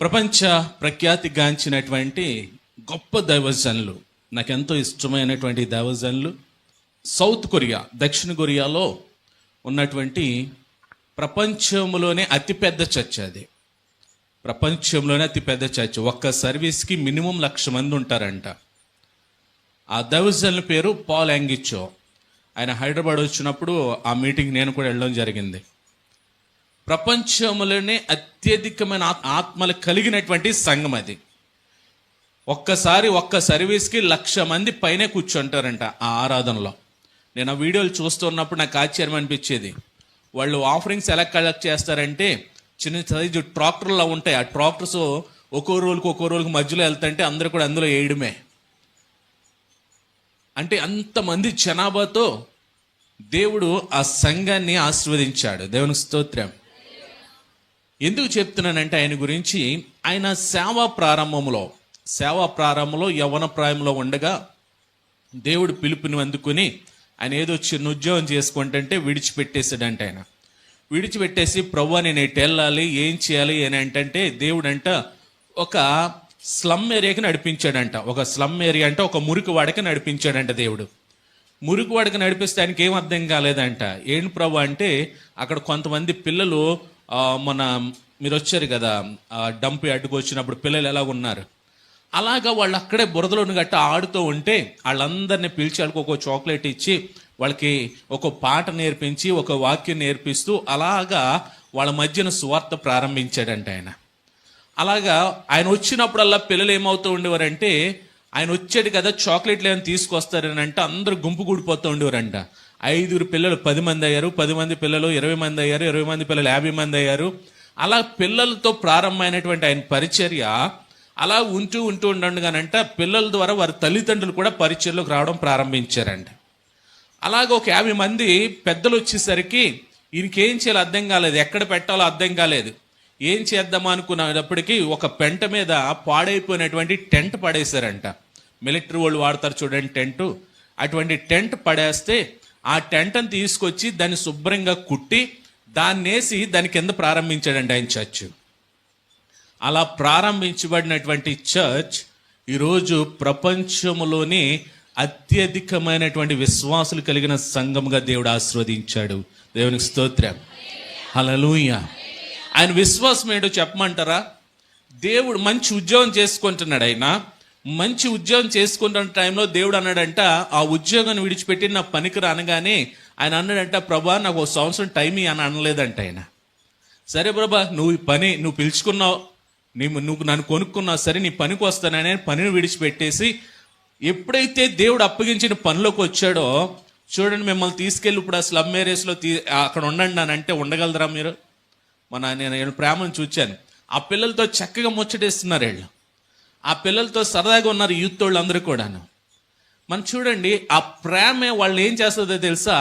ప్రపంచ ప్రఖ్యాతిగాంచినటువంటి గొప్ప దైవజనులు, నాకెంతో ఇష్టమైనటువంటి దైవజనులు సౌత్ కొరియా, దక్షిణ కొరియాలో ఉన్నటువంటి ప్రపంచంలోనే అతిపెద్ద చర్చ్. అది ప్రపంచంలోనే అతిపెద్ద చర్చ్. ఒక్క సర్వీస్కి మినిమం 1,00,000 మంది ఉంటారంట. ఆ దైవజనుల పేరు పాల్ యాంగిచో. ఆయన హైదరాబాద్ వచ్చినప్పుడు ఆ మీటింగ్ నేను కూడా వెళ్ళడం జరిగింది. ప్రపంచంలోనే అత్యధికమైన ఆత్మలు కలిగినటువంటి సంఘం అది. ఒక్క సర్వీస్కి 1,00,000 మంది పైనే కూర్చుంటారంట ఆ ఆరాధనలో. నేను ఆ వీడియోలు చూస్తున్నప్పుడు నాకు ఆశ్చర్యం అనిపించేది. వాళ్ళు ఆఫరింగ్స్ ఎలా కలెక్ట్ చేస్తారంటే చిన్న సైజు ట్రాక్టర్లో ఉంటాయి. ఆ ట్రాక్టర్స్ ఒక్కో రోజుకి మధ్యలో వెళ్తుంటే అందరూ కూడా అందులో వేయడమే. అంటే అంతమంది జనాభాతో దేవుడు ఆ సంఘాన్ని ఆశీర్వదించాడు. దేవునికి స్తోత్రం. ఎందుకు చెప్తున్నానంటే ఆయన గురించి, ఆయన సేవా ప్రారంభంలో యవ్వన ప్రాయంలో ఉండగా దేవుడు పిలుపుని అందుకుని ఆయన ఏదో చిన్న ఉద్యోగం చేసుకుంటుంటే విడిచిపెట్టేసాడంట. ఆయన విడిచిపెట్టేసి ప్రభువా నేను ఎటు వెళ్ళాలి, ఏం చేయాలి అని అంటే దేవుడు అంట ఒక స్లమ్ ఏరియాకి నడిపించాడంట. ఒక స్లమ్ ఏరియా అంటే ఒక మురికి వాడకి నడిపించాడంట దేవుడు. మురికి వాడకి నడిపిస్తే ఆయనకి ఏం అర్థం కాలేదంట. ఏంటి ప్రభు అంటే అక్కడ కొంతమంది పిల్లలు, మీరు వచ్చారు కదా డంప్ యార్డ్కి వచ్చినప్పుడు పిల్లలు ఎలా ఉన్నారు, అలాగా వాళ్ళు అక్కడే బురదలోని గట్ట ఆడుతూ ఉంటే వాళ్ళందరినీ పిలిచి వాళ్ళకి ఒక చాక్లెట్ ఇచ్చి వాళ్ళకి ఒక పాట నేర్పించి ఒక వాక్యం నేర్పిస్తూ అలాగా వాళ్ళ మధ్యన సువార్త ప్రారంభించాడంట ఆయన. అలాగా ఆయన వచ్చినప్పుడల్లా పిల్లలు ఏమవుతూ ఉండేవారంటే, ఆయన వచ్చాడు కదా చాక్లెట్లు ఏమైనా తీసుకొస్తారని అంటే అందరూ గుంపు కూడిపోతూ ఉండేవారంట. 5 పిల్లలు 10 మంది అయ్యారు, 10 మంది పిల్లలు 20 మంది అయ్యారు, 20 మంది పిల్లలు 50 మంది అయ్యారు. అలా పిల్లలతో ప్రారంభమైనటువంటి ఆయన పరిచర్య అలా ఉంటూ ఉండగానంట పిల్లల ద్వారా వారి తల్లిదండ్రులు కూడా పరిచర్యలోకి రావడం ప్రారంభించారంట. అలాగే ఒక 50 మంది పెద్దలు వచ్చేసరికి ఈయనకేం చేయాలో అర్థం కాలేదు, ఎక్కడ పెట్టాలో అర్థం కాలేదు. ఏం చేద్దామా అనుకున్నప్పటికీ ఒక పెంట మీద పాడైపోయినటువంటి టెంట్ పడేశారంట. మిలిటరీ వాళ్ళు వాడతారు చూడండి టెంట్, అటువంటి టెంట్ పడేస్తే ఆ టెంట్ని తీసుకొచ్చి దాన్ని శుభ్రంగా కుట్టి దాన్ని వేసి దాని కింద ప్రారంభించాడండి ఆయన చర్చ్. అలా ప్రారంభించబడినటువంటి చర్చ్ ఈరోజు ప్రపంచంలోనే అత్యధికమైనటువంటి విశ్వాసులు కలిగిన సంఘంగా దేవుడు ఆశీర్వదించాడు. దేవునికి స్తోత్రం, హల్లెలూయా. ఆయన విశ్వాసం ఏంటో చెప్పమంటారా? దేవుడు మంచి ఉద్యోగం చేసుకుంటున్నాడు. ఆయన మంచి ఉద్యోగం చేసుకుంటున్న టైంలో దేవుడు అన్నాడంట, ఆ ఉద్యోగాన్ని విడిచిపెట్టి నా పనికి రానగానే ఆయన అన్నాడంట, ప్రభా నాకు 1 సంవత్సరం టైం అని అనలేదంట ఆయన. సరే ప్రభా నువ్వు పిలుచుకున్నావు, నువ్వు నన్ను కొనుక్కున్నావు, సరే నీ పనికి వస్తానని పనిని విడిచిపెట్టేసి ఎప్పుడైతే దేవుడు అప్పగించిన పనిలోకి వచ్చాడో, చూడండి మిమ్మల్ని తీసుకెళ్ళి ఇప్పుడు ఆ స్లమ్ ఏరియాస్లో అక్కడ ఉండండి అని అంటే ఉండగలరా మీరు? నేను ప్రేమను చూచాను. ఆ పిల్లలతో చక్కగా ముచ్చటేస్తున్నారు వీళ్ళు. ఆ పిల్లలతో సరదాగా ఉన్నారు యూత్ వాళ్ళు అందరూ కూడాను. మనం చూడండి ఆ ప్రేమే వాళ్ళు ఏం చేస్తుందో తెలుసా,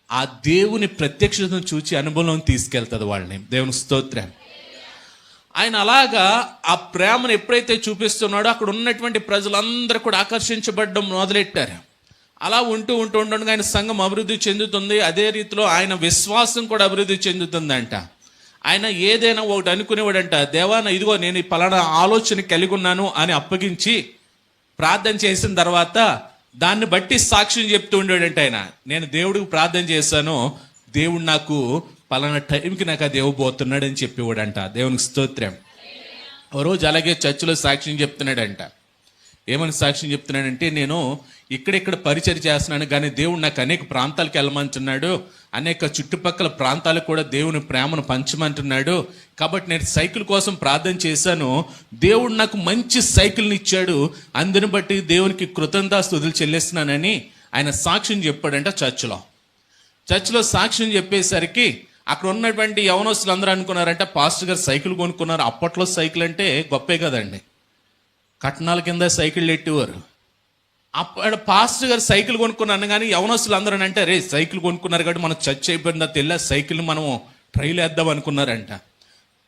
ఆ దేవుని ప్రత్యక్షతను చూచి అనుభవం తీసుకెళ్తుంది వాళ్ళని. దేవుని స్తోత్రం. ఆయన అలాగా ఆ ప్రేమను ఎప్పుడైతే చూపిస్తున్నాడో అక్కడ ఉన్నటువంటి ప్రజలందరూ కూడా ఆకర్షించబడడం మొదలెట్టారు. అలా ఉండగా ఆయన సంఘం అభివృద్ధి చెందుతుంది. అదే రీతిలో ఆయన విశ్వాసం కూడా అభివృద్ధి చెందుతుందంట. ఆయన ఏదైనా ఒకటి అనుకునేవాడంట, దేవా ఇదిగో నేను ఈ పలానా ఆలోచన కలిగి ఉన్నాను అని అప్పగించి ప్రార్థన చేసిన తర్వాత దాన్ని బట్టి సాక్ష్యం చెప్తూ ఉండేవాడంట. ఆయన నేను దేవుడికి ప్రార్థన చేశాను, దేవుడు నాకు పలానా టైంకి నాకు అది ఇవ్వబోతున్నాడు అని చెప్పేవాడంట. దేవునికి స్తోత్రం. ఓ రోజు అలాగే చర్చిలో సాక్ష్యం చెప్తున్నాడంట. ఏమని సాక్ష్యం చెప్తున్నాడంటే, నేను ఇక్కడెక్కడ పరిచయం చేస్తున్నాను కానీ దేవుడు నాకు అనేక ప్రాంతాలకు వెళ్ళమంటున్నాడు, అనేక చుట్టుపక్కల ప్రాంతాలకు కూడా దేవుని ప్రేమను పంచమంటున్నాడు. కాబట్టి నేను సైకిల్ కోసం ప్రార్థన చేశాను, దేవుడు నాకు మంచి సైకిల్ని ఇచ్చాడు, అందుని బట్టి దేవునికి కృతజ్ఞతాస్తుతులు చెల్లిస్తున్నానని ఆయన సాక్ష్యం చెప్పాడంట చర్చిలో సాక్ష్యం చెప్పేసరికి అక్కడ ఉన్నటువంటి యవనస్తులు అందరూ అనుకున్నారంటే పాస్టర్ గారు సైకిల్ కొనుక్కున్నారు. అప్పట్లో సైకిల్ అంటే గొప్పే కదండి, కట్నాల కింద సైకిల్ ఎట్టేవారు. అప్పుడు పాస్టర్ గారు సైకిల్ కొనుక్కున్నాను కానీ యవనస్తులు అందరూ అంటే రే సైకిల్ కొనుక్కున్నారు కాబట్టి మనం చర్చ్ అయిపోయిందా తెల్ల సైకిల్ మనం ట్రైల్ వేద్దాం అనుకున్నారంట.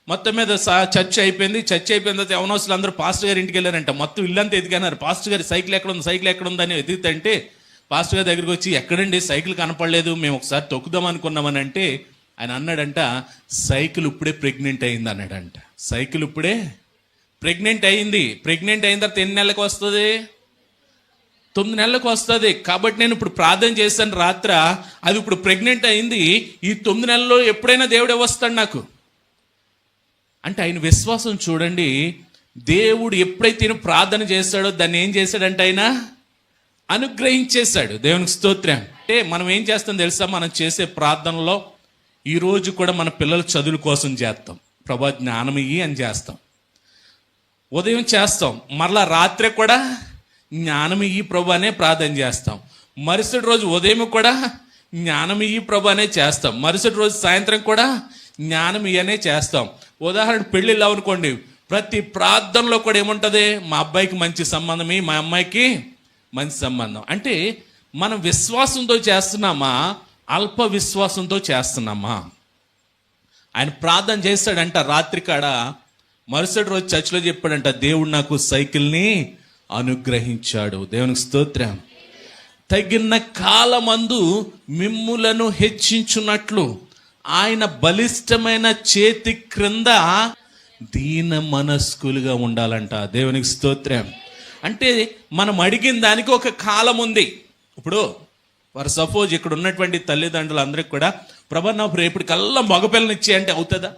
మొత్తం మీద చర్చ్ అయిపోయింది తర్వాత యవనస్తులు అందరూ పాస్టర్ గారి ఇంటికి వెళ్ళారంట. మొత్తం ఇల్లంతా ఎదిగారు. పాస్టర్ గారి సైకిల్ ఎక్కడ ఉంది అని ఎదుగుతుంటే పాస్టర్ గారి దగ్గరికి వచ్చి, ఎక్కడండి సైకిల్ కనపడలేదు, మేము ఒకసారి తొక్కుదాం అనుకున్నామని అంటే ఆయన అన్నాడంట, సైకిల్ ఇప్పుడే ప్రెగ్నెంట్ అయింది అన్నాడంట. సైకిల్ ఇప్పుడే ప్రెగ్నెంట్ అయిన తర్వాత ఎన్ని నెలలకు వస్తుంది? 9 నెలలకు వస్తుంది. కాబట్టి నేను ఇప్పుడు ప్రార్థన చేశాను రాత్ర, అది ఇప్పుడు ప్రెగ్నెంట్ అయింది. ఈ 9 నెలల్లో ఎప్పుడైనా దేవుడే వస్తాడు నాకు అంటే ఆయన విశ్వాసం చూడండి. దేవుడు ఎప్పుడైతే ఈయన ప్రార్థన చేశాడో దాన్ని ఏం చేశాడంటే ఆయన అనుగ్రహించేశాడు. దేవునికి స్తోత్రం. అంటే మనం ఏం చేస్తాం తెలుసా? మనం చేసే ప్రార్థనలో ఈరోజు కూడా మన పిల్లల చదువుల కోసం చేస్తాం, ప్రభా జ్ఞానం ఇయ్యి అని చేస్తాం. ఉదయం చేస్తాం, మరలా రాత్రి కూడా జ్ఞానం ఇయ్యి ప్రభు అనే ప్రార్థన చేస్తాం. మరుసటి రోజు ఉదయం కూడా జ్ఞానం ఇయ్యి ప్రభు అనే చేస్తాం. మరుసటి రోజు సాయంత్రం కూడా జ్ఞానం ఇయ్యనే చేస్తాం. ఉదాహరణ పెళ్ళిళ్ళు అనుకోండి, ప్రతి ప్రార్థనలో కూడా ఏముంటుంది? మా అబ్బాయికి మంచి సంబంధం, మా అమ్మాయికి మంచి సంబంధం. అంటే మనం విశ్వాసంతో చేస్తున్నామా, అల్ప విశ్వాసంతో చేస్తున్నామా? ఆయన ప్రార్థన చేస్తాడంట రాత్రి కాడ, మరుసటి రోజు చర్చిలో చెప్పాడంట, దేవుడు నాకు సైకిల్ని అనుగ్రహించాడు. దేవునికి స్తోత్రం. తగిన కాలమందు మిమ్ములను హెచ్చించున్నట్లు ఆయన బలిష్టమైన చేతి క్రింద దీన మనస్కులుగా ఉండాలంట. దేవునికి స్తోత్రం. అంటే మనం అడిగిన దానికి ఒక కాలం ఉంది. ఇప్పుడు ఫర్ సపోజ్ ఇక్కడ ఉన్నటువంటి తల్లిదండ్రులు అందరికి కూడా, ప్రభా నాకు రేపటికల్లా మగపిల్లనిచ్చే అంటే అవుతుందా?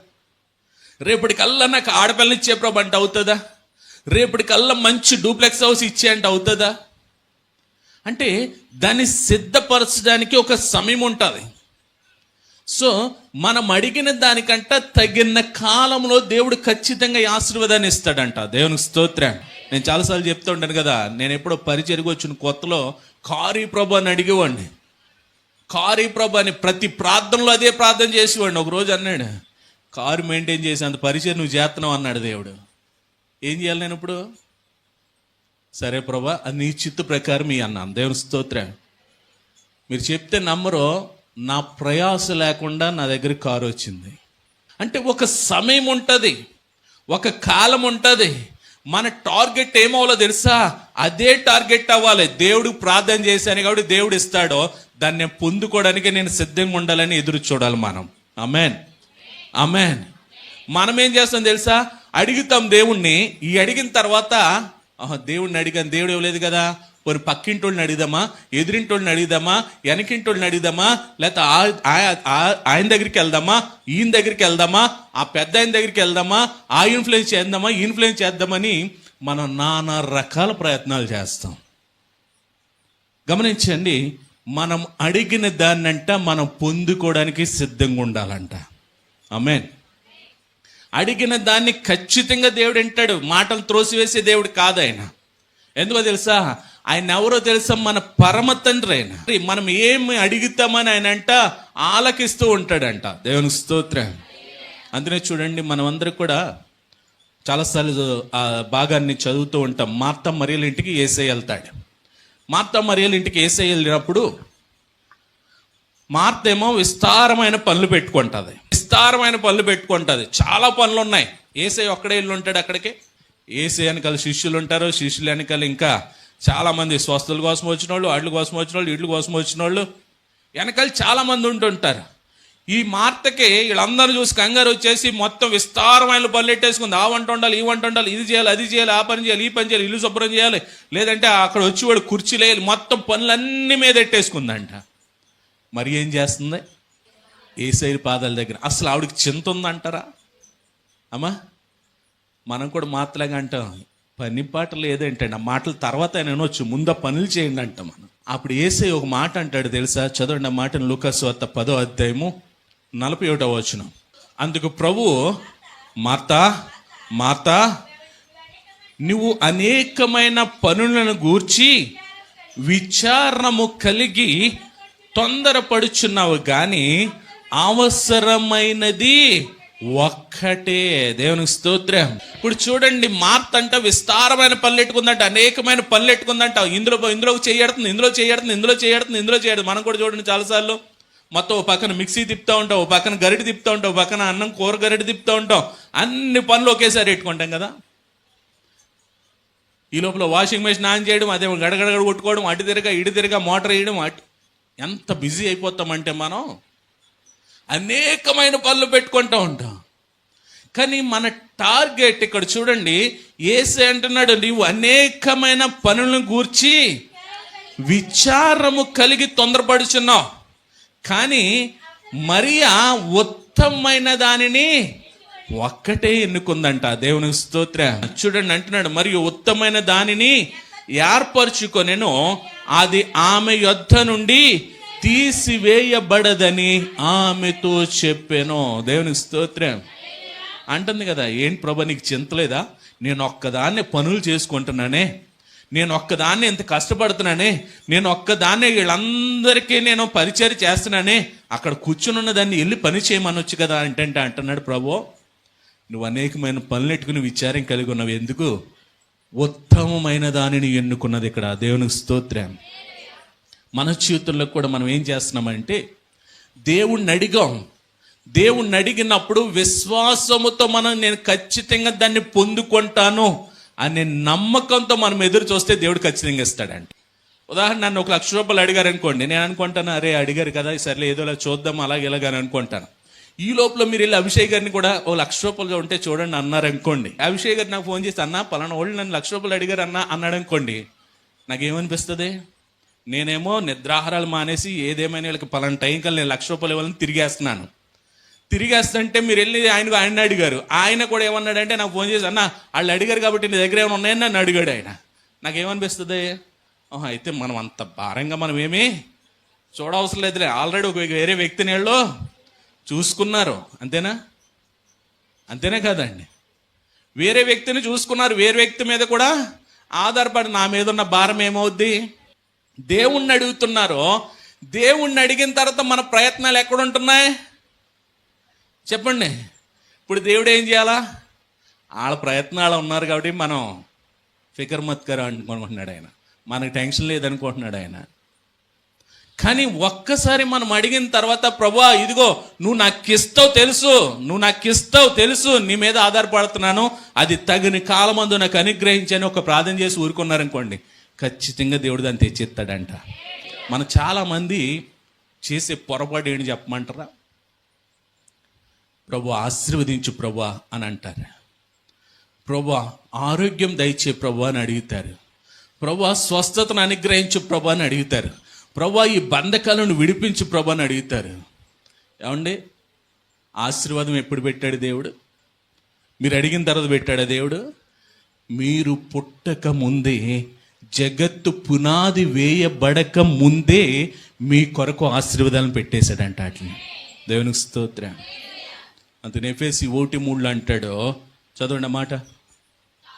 రేపటికల్లా నాకు ఆడపిల్లనిచ్చే ప్రభు అంటే అవుతుందా? రేపటికల్లా మంచి డూప్లెక్స్ హౌస్ ఇచ్చే అంటే అవుతుందా? అంటే దాన్ని సిద్ధపరచడానికి ఒక సమయం ఉంటుంది. సో మనం అడిగిన దానికంట తగిన కాలంలో దేవుడు ఖచ్చితంగా ఈ ఆశీర్వాదాన్ని ఇస్తాడంట. దేవునికి స్తోత్రం. నేను చాలాసార్లు చెప్తూ ఉంటాను కదా, నేను ఎప్పుడో పరిచర్యకు వచ్చిన కొత్తలో కారీ ప్రభు అని అడిగేవాడిని. కారీ ప్రభు అని ప్రతి ప్రార్థనలో అదే ప్రార్థన చేసేవాడిని. ఒక రోజు అన్నాడు, కారు మెయింటైన్ చేసి అంత పరిచయం నువ్వు చేస్తున్నావు అన్నాడు దేవుడు. ఏం చేయాలి నేను ఇప్పుడు? సరే ప్రభా, అది నీ చిత్త ప్రకారం ఈ అన్నాను. దేవుని స్తోత్రం. మీరు చెప్తే నమ్మరో, నా ప్రయాస లేకుండా నా దగ్గర కారు వచ్చింది. అంటే ఒక సమయం ఉంటుంది, ఒక కాలం ఉంటుంది. మన టార్గెట్ ఏమవ్వాలో తెలుసా? అదే టార్గెట్ అవ్వాలి. దేవుడు ప్రార్థన చేశాను కాబట్టి దేవుడు ఇస్తాడో దాన్ని పొందుకోవడానికి నేను సిద్ధంగా ఉండాలని ఎదురు చూడాలి మనం. ఆమేన్, ఆమేన్. మనం ఏం చేస్తాం తెలుసా? అడుగుతాం దేవుణ్ణి. ఈ అడిగిన తర్వాత దేవుడిని అడిగాను, దేవుడు ఇవ్వలేదు కదా, మరి పక్కింటోళ్ళని అడిగిదామా, ఎదురింటోళ్ళని అడిగిదామా, వెనకింటోళ్ళని అడిగిదామా, లేకపోతే ఆయన దగ్గరికి వెళ్దామా, ఈయన దగ్గరికి వెళ్దామా, ఆ పెద్ద ఆయన దగ్గరికి వెళ్దామా, ఆ ఇన్ఫ్లుయెన్స్ చేద్దామా, ఇన్ఫ్లుయెన్స్ చేద్దామని మనం నానా రకాల ప్రయత్నాలు చేస్తాం. గమనించండి, మనం అడిగిన దాన్నంట మనం పొందుకోవడానికి సిద్ధంగా ఉండాలంట. ఆమేన్. అడిగిన దాన్ని ఖచ్చితంగా దేవుడు వింటాడు. మాటలు త్రోసివేసే దేవుడు కాదు ఆయన. ఎందుకో తెలుసా? ఆయన ఎవరో తెలుసా? మన పరమ తండ్రి ఆయన. మనం ఏమి అడుగుతామని ఆయన అంట ఆలకిస్తూ ఉంటాడంట. దేవునికి స్తోత్రం. అందుకనే చూడండి, మనం అందరూ కూడా చాలాసార్లు ఆ భాగాన్ని చదువుతూ ఉంటాం. మార్తా మరియల ఇంటికి యేసయ్య వెళ్తాడు. మార్తా మరియల ఇంటికి యేసయ్య వెళ్ళినప్పుడు మార్త ఏమో విస్తారమైన పనులు పెట్టుకుంటుంది. చాలా పనులు ఉన్నాయి. యేసయ్య ఒక్కడే ఇల్లు ఉంటాడు అక్కడికి. యేసయ్య వెనకాల శిష్యులు ఉంటారు. శిష్యుల వెనకాల ఇంకా చాలా మంది స్వస్థల కోసం వచ్చిన వాళ్ళు, వాటి కోసం వచ్చిన వాళ్ళు, ఇళ్ళు కోసం వచ్చిన వాళ్ళు, వెనకాల చాలా మంది ఉంటుంటారు. ఈ మార్తకి వీళ్ళందరూ చూసి కంగారు వచ్చేసి మొత్తం విస్తారమైన పనులు పెట్టేసుకుంది. ఆ వంట ఉండాలి, ఈ వంట ఉండాలి, ఇది చేయాలి, అది చేయాలి, ఆ పని చేయాలి, ఈ పని చేయాలి, ఇల్లు శుభ్రం చేయాలి, లేదంటే అక్కడ వచ్చి వాడు కుర్చీలు వేయాలి, మొత్తం పనులన్నీ మీద పెట్టేసుకుందంట. మరి ఏం చేస్తుంది? యేసయ్య పాదాల దగ్గర. అసలు ఆవిడకి చింత ఉందంటారా? అమ్మా, మనం కూడా మాటలాగా అంటాం, పని పాటలు ఏదేంటండి, ఆ మాటల తర్వాత ఆయన అనొచ్చు, ముందు పనులు చేయండి అంట మనం. అప్పుడు యేసయ్య ఒక మాట అంటాడు తెలుసా? చదవండి ఆ మాటను. లూకాసు వార్త 10వ అధ్యాయము 41వ వచనం. అందుకు ప్రభువు, మార్తా మార్తా, నువ్వు అనేకమైన పనులను గూర్చి విచారణము కలిగి తొందరపడుచున్నావు, కానీ అవసరమైనది ఒక్కటే. దేవునికి స్తోత్రం. ఇప్పుడు చూడండి, మార్త అంట విస్తారమైన పనులు ఎట్టుకుందంట, అనేకమైన పనులు ఎట్టుకుందంట. ఇందులో చేయడుతుంది, ఇందులో చేయడుతుంది. మనం కూడా చూడండి చాలాసార్లు మొత్తం ఓ పక్కన మిక్సీ తిప్పుతూ ఉంటాం, ఓ పక్కన గరిటె తిప్పుతూ ఉంటాం, ఓ పక్కన అన్నం కూర గరిటె తిప్పుతూ ఉంటాం. అన్ని పనులు ఒకేసారి ఎట్టుకుంటాం కదా. ఈ లోపల వాషింగ్ మెషిన్ ఆన్ చేయడం, అదే గడగడ కొట్టుకోవడం, అటు తిరగా మోటార్ వేయడం, ఎంత బిజీ అయిపోతామంటే మనం అనేకమైన పనులు పెట్టుకుంటూ ఉంటాం. కానీ మన టార్గెట్ ఇక్కడ చూడండి, యేసే అంటున్నాడు, నీవు అనేకమైన పనులను గూర్చి విచారము కలిగి తొందరపడుచున్నావు. కానీ మరియా ఉత్తమమైన దానిని ఒక్కటే ఎన్నుకుందంట. దేవునికి స్తోత్రం. చూడండి అంటున్నాడు, మరియు ఉత్తమమైన దానిని ఏర్పరచుకొనెను, అది ఆమె యొద్ద నుండి తీసివేయబడదని ఆమెతో చెప్పాను. దేవునికి స్తోత్రం. అంటుంది కదా, ఏంటి ప్రభా నీకు చింతలేదా? నేను ఒక్కదాన్నే పనులు చేసుకుంటున్నానే, నేను ఒక్కదాన్నే ఎంత కష్టపడుతున్నానే, నేను ఒక్కదాన్నే వీళ్ళందరికీ నేను పరిచయం చేస్తున్నానే, అక్కడ కూర్చుని ఉన్న దాన్ని వెళ్ళి పని చేయమనొచ్చు కదా అంటే అంటున్నాడు, ప్రభు నువ్వు అనేకమైన పనులెట్టుకుని విచారం కలిగి ఉన్నావు, ఎందుకు? ఉత్తమమైన దానిని ఎన్నుకున్నది ఇక్కడ. దేవునికి స్తోత్రం. మన జీవితంలో కూడా మనం ఏం చేస్తున్నామంటే, దేవుణ్ణి అడిగాం, దేవుణ్ణి అడిగినప్పుడు విశ్వాసముతో నేను ఖచ్చితంగా దాన్ని పొందుకుంటాను అనే నమ్మకంతో మనం ఎదురు చూస్తే దేవుడు ఖచ్చితంగా ఇస్తాడండి. ఉదాహరణ, నన్ను 1 లక్ష రూపాయలు అడిగారు అనుకోండి, నేను అనుకుంటాను, అరే అడిగారు కదా సర్లే ఏదోలా చూద్దాం అలాగే ఇలాగని అనుకుంటాను. ఈ లోపల మీరు వెళ్ళి అభిషేక్ గారిని కూడా 1 లక్ష రూపాయలు ఉంటే చూడండి అన్నారు అనుకోండి. అభిషేక్ గారు నాకు ఫోన్ చేసి, అన్న పలానా వాళ్ళు నన్ను 1 లక్ష రూపాయలు అడిగారు అన్నాడు అనుకోండి, నాకేమనిపిస్తుంది? నేనేమో నిద్రాహారాలు మానేసి ఏదేమైనా వీళ్ళకి పలానా టైం కల్లా నేను 1 లక్ష రూపాయలు ఇవ్వాలని తిరిగేస్తుంటే మీరు వెళ్ళి ఆయన అడిగారు. ఆయన కూడా ఏమన్నాడంటే నాకు ఫోన్ చేసి, అన్న వాళ్ళు అడిగారు కాబట్టి నీ దగ్గర ఏమైనా ఉన్నాయని నన్ను అడిగాడు ఆయన. నాకేమనిపిస్తుంది? అయితే మనం అంత భారంగా మనం ఏమీ చూడవసరం లేదులే, ఆల్రెడీ ఒక వేరే వ్యక్తిని వాళ్ళు చూసుకున్నారు, అంతేనా కాదండి? వేరే వ్యక్తిని చూసుకున్నారు, వేరే వ్యక్తి మీద కూడా ఆధారపడి నా మీద ఉన్న భారం ఏమవుద్ది? దేవుణ్ణి అడుగుతున్నారు. దేవుణ్ణి అడిగిన తర్వాత మన ప్రయత్నాలు ఎక్కడ ఉంటున్నాయి చెప్పండి? ఇప్పుడు దేవుడు ఏం చేయాలా? వాళ్ళ ప్రయత్నాలు ఉన్నారు కాబట్టి మనం ఫికర్ మత్కర్ అనుకుంటున్నాడు ఆయన, మనకు టెన్షన్ లేదనుకుంటున్నాడు ఆయన. కానీ ఒక్కసారి మనం అడిగిన తర్వాత, ప్రభువా ఇదిగో నువ్వు నాకు ఇస్తావు తెలుసు, నీ మీద ఆధారపడుతున్నాను, అది తగిన కాలమందు నాకు అనుగ్రహించని ఒక ప్రార్థన చేసి ఊరుకున్నారనుకోండి, ఖచ్చితంగా దేవుడు దాన్ని తెచ్చిస్తాడంట. మన చాలామంది చేసే పొరపాటు ఏంటి చెప్పమంటారా? ప్రభు ఆశీర్వదించు ప్రభా అని అంటారు, ప్రభా ఆరోగ్యం దయచే ప్రభా అని అడుగుతారు, ప్రభా స్వస్థతను అనుగ్రహించు ప్రభా అని అడుగుతారు, ప్రభా ఈ బంధకాలను విడిపించు ప్రభా అని అడుగుతారు. ఏమండి, ఆశీర్వాదం ఎప్పుడు పెట్టాడు దేవుడు? మీరు అడిగిన తర్వాత పెట్టాడా దేవుడు? మీరు పుట్టక ముందే, జగత్తు పునాది వేయబడక ముందే మీ కొరకు ఆశీర్వాదాలను పెట్టేశాడంట. అట్లా దేవునికి స్తోత్రం. అందుకని ఎఫెసీ 1:3 అంటాడు, చదవండి మాట.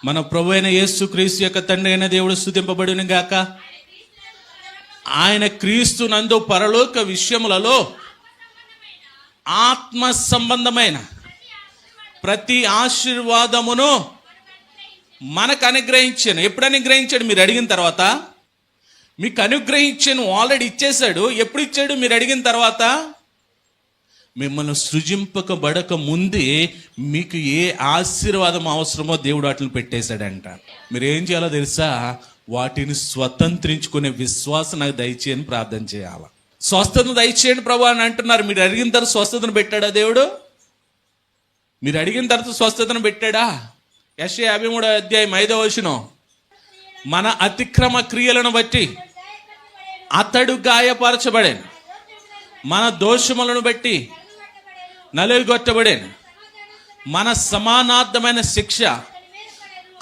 మన ప్రభు అయిన యేసుక్రీస్తు యొక్క తండ్రి అయిన దేవుడు స్తుతింపబడును గాక. ఆయన క్రీస్తు నందు పరలోక విషయములలో ఆత్మ సంబంధమైన ప్రతి ఆశీర్వాదమును మనకు అనుగ్రహించాను. ఎప్పుడు అనుగ్రహించాడు? మీరు అడిగిన తర్వాత. మీకు అనుగ్రహించాను, ఆల్రెడీ ఇచ్చేశాడు. ఎప్పుడు ఇచ్చాడు? మీరు అడిగిన తర్వాత. మిమ్మల్ని సృజింపకబడక ముందే మీకు ఏ ఆశీర్వాదం అవసరమో దేవుడు వాటిని పెట్టేశాడంట. మీరు ఏం చేయాలో తెలుసా? వాటిని స్వతంత్రించుకునే విశ్వాసం నాకు దయచేయని ప్రార్థన చేయాలి. స్వస్థతను దయచేయండి ప్రభు అని అంటున్నారు. మీరు అడిగిన తర్వాత స్వస్థతను పెట్టాడా దేవుడు? మీరు అడిగిన తర్వాత స్వస్థతను పెట్టాడా? యెషయా 53:5 మన అతిక్రమ క్రియలను బట్టి అతడు గాయపరచబడేను, మన దోషములను బట్టి నలుగొట్టబడేను, మన సమానార్థమైన శిక్ష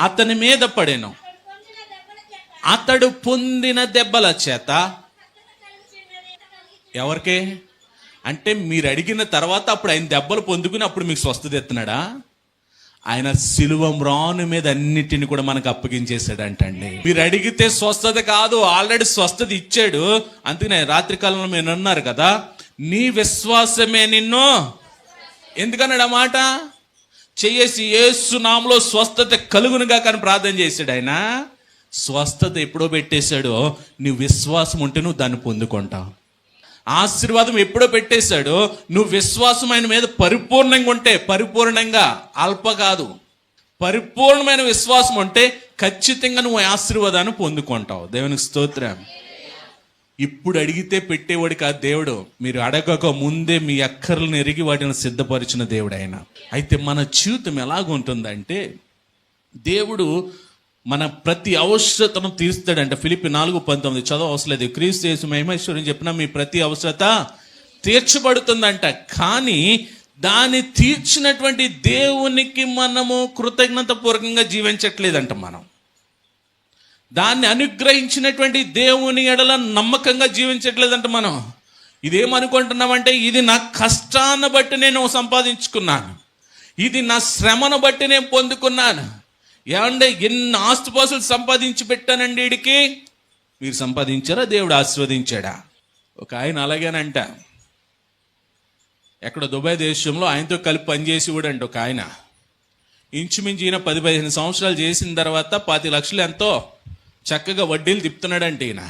అతని మీద పడేను, అతడు పొందిన దెబ్బల చేత. ఎవరికే అంటే మీరు అడిగిన తర్వాత అప్పుడు ఆయన దెబ్బలు పొందుకుని అప్పుడు మీకు స్వస్థత ఎత్తున్నాడా? ఆయన సిలువ మ్రాను మీద అన్నిటిని కూడా మనకు అప్పగించేశాడంటండి. మీరు అడిగితే స్వస్థత కాదు, ఆల్రెడీ స్వస్థత ఇచ్చాడు. అందుకనే రాత్రికాలంలో మీరు అన్నారు కదా, నీ విశ్వాసమే నిన్ను. ఎందుకన్నాడు ఆ మాట? చేసి యేసు నామములో స్వస్థత కలుగునుగా కానీ ప్రార్థన చేశాడు. ఆయన స్వస్థత ఎప్పుడో పెట్టేశాడో, నీ విశ్వాసం ఉంటే నువ్వు దాన్ని పొందుకుంటావు. ఆశీర్వాదం ఎప్పుడో పెట్టేశాడు, నువ్వు విశ్వాసం ఆయన మీద పరిపూర్ణంగా ఉంటే, పరిపూర్ణంగా అల్ప కాదు, పరిపూర్ణమైన విశ్వాసం ఉంటే ఖచ్చితంగా నువ్వు ఆశీర్వాదాన్ని పొందుకుంటావు. దేవునికి స్తోత్రం. ఇప్పుడు అడిగితే పెట్టేవాడు కాదు దేవుడు. మీరు అడగక ముందే మీ అక్కర్లను ఎరిగి వాటిని సిద్ధపరిచిన దేవుడు ఆయన. అయితే మన జీవితం ఎలాగుంటుందంటే, దేవుడు మన ప్రతి అవసరతను తీరుస్తాడంట. ఫిలిప్పీ 4:19 చదవ అవసరం లేదు. క్రీస్తు యేసు మహిమేశ్వరం చెప్పిన మీ ప్రతి అవసరత తీర్చబడుతుందంట. కానీ దాన్ని తీర్చినటువంటి దేవునికి మనము కృతజ్ఞత పూర్వకంగా జీవించట్లేదంట. మనం దాన్ని అనుగ్రహించినటువంటి దేవుని ఎడల నమ్మకంగా జీవించట్లేదంట. మనం ఇదేమనుకుంటున్నామంటే, ఇది నా కష్టాన్ని బట్టి నేను సంపాదించుకున్నాను, ఇది నా శ్రమను బట్టి నేను పొందుకున్నాను. ఏమంటే ఎన్ని ఆస్తుపాసులు సంపాదించి పెట్టానండి వీడికి. మీరు సంపాదించారా, దేవుడు ఆశీర్వదించాడా? ఒక ఆయన అలాగేనంట, ఎక్కడ దుబాయ్ దేశంలో ఆయనతో కలిపి పనిచేసి కూడా అంట ఒక ఆయన. ఇంచుమించు ఈయన 10-15 సంవత్సరాలు చేసిన తర్వాత 25 లక్షలు ఎంతో చక్కగా వడ్డీలు తిప్పుతున్నాడంటే. ఈయన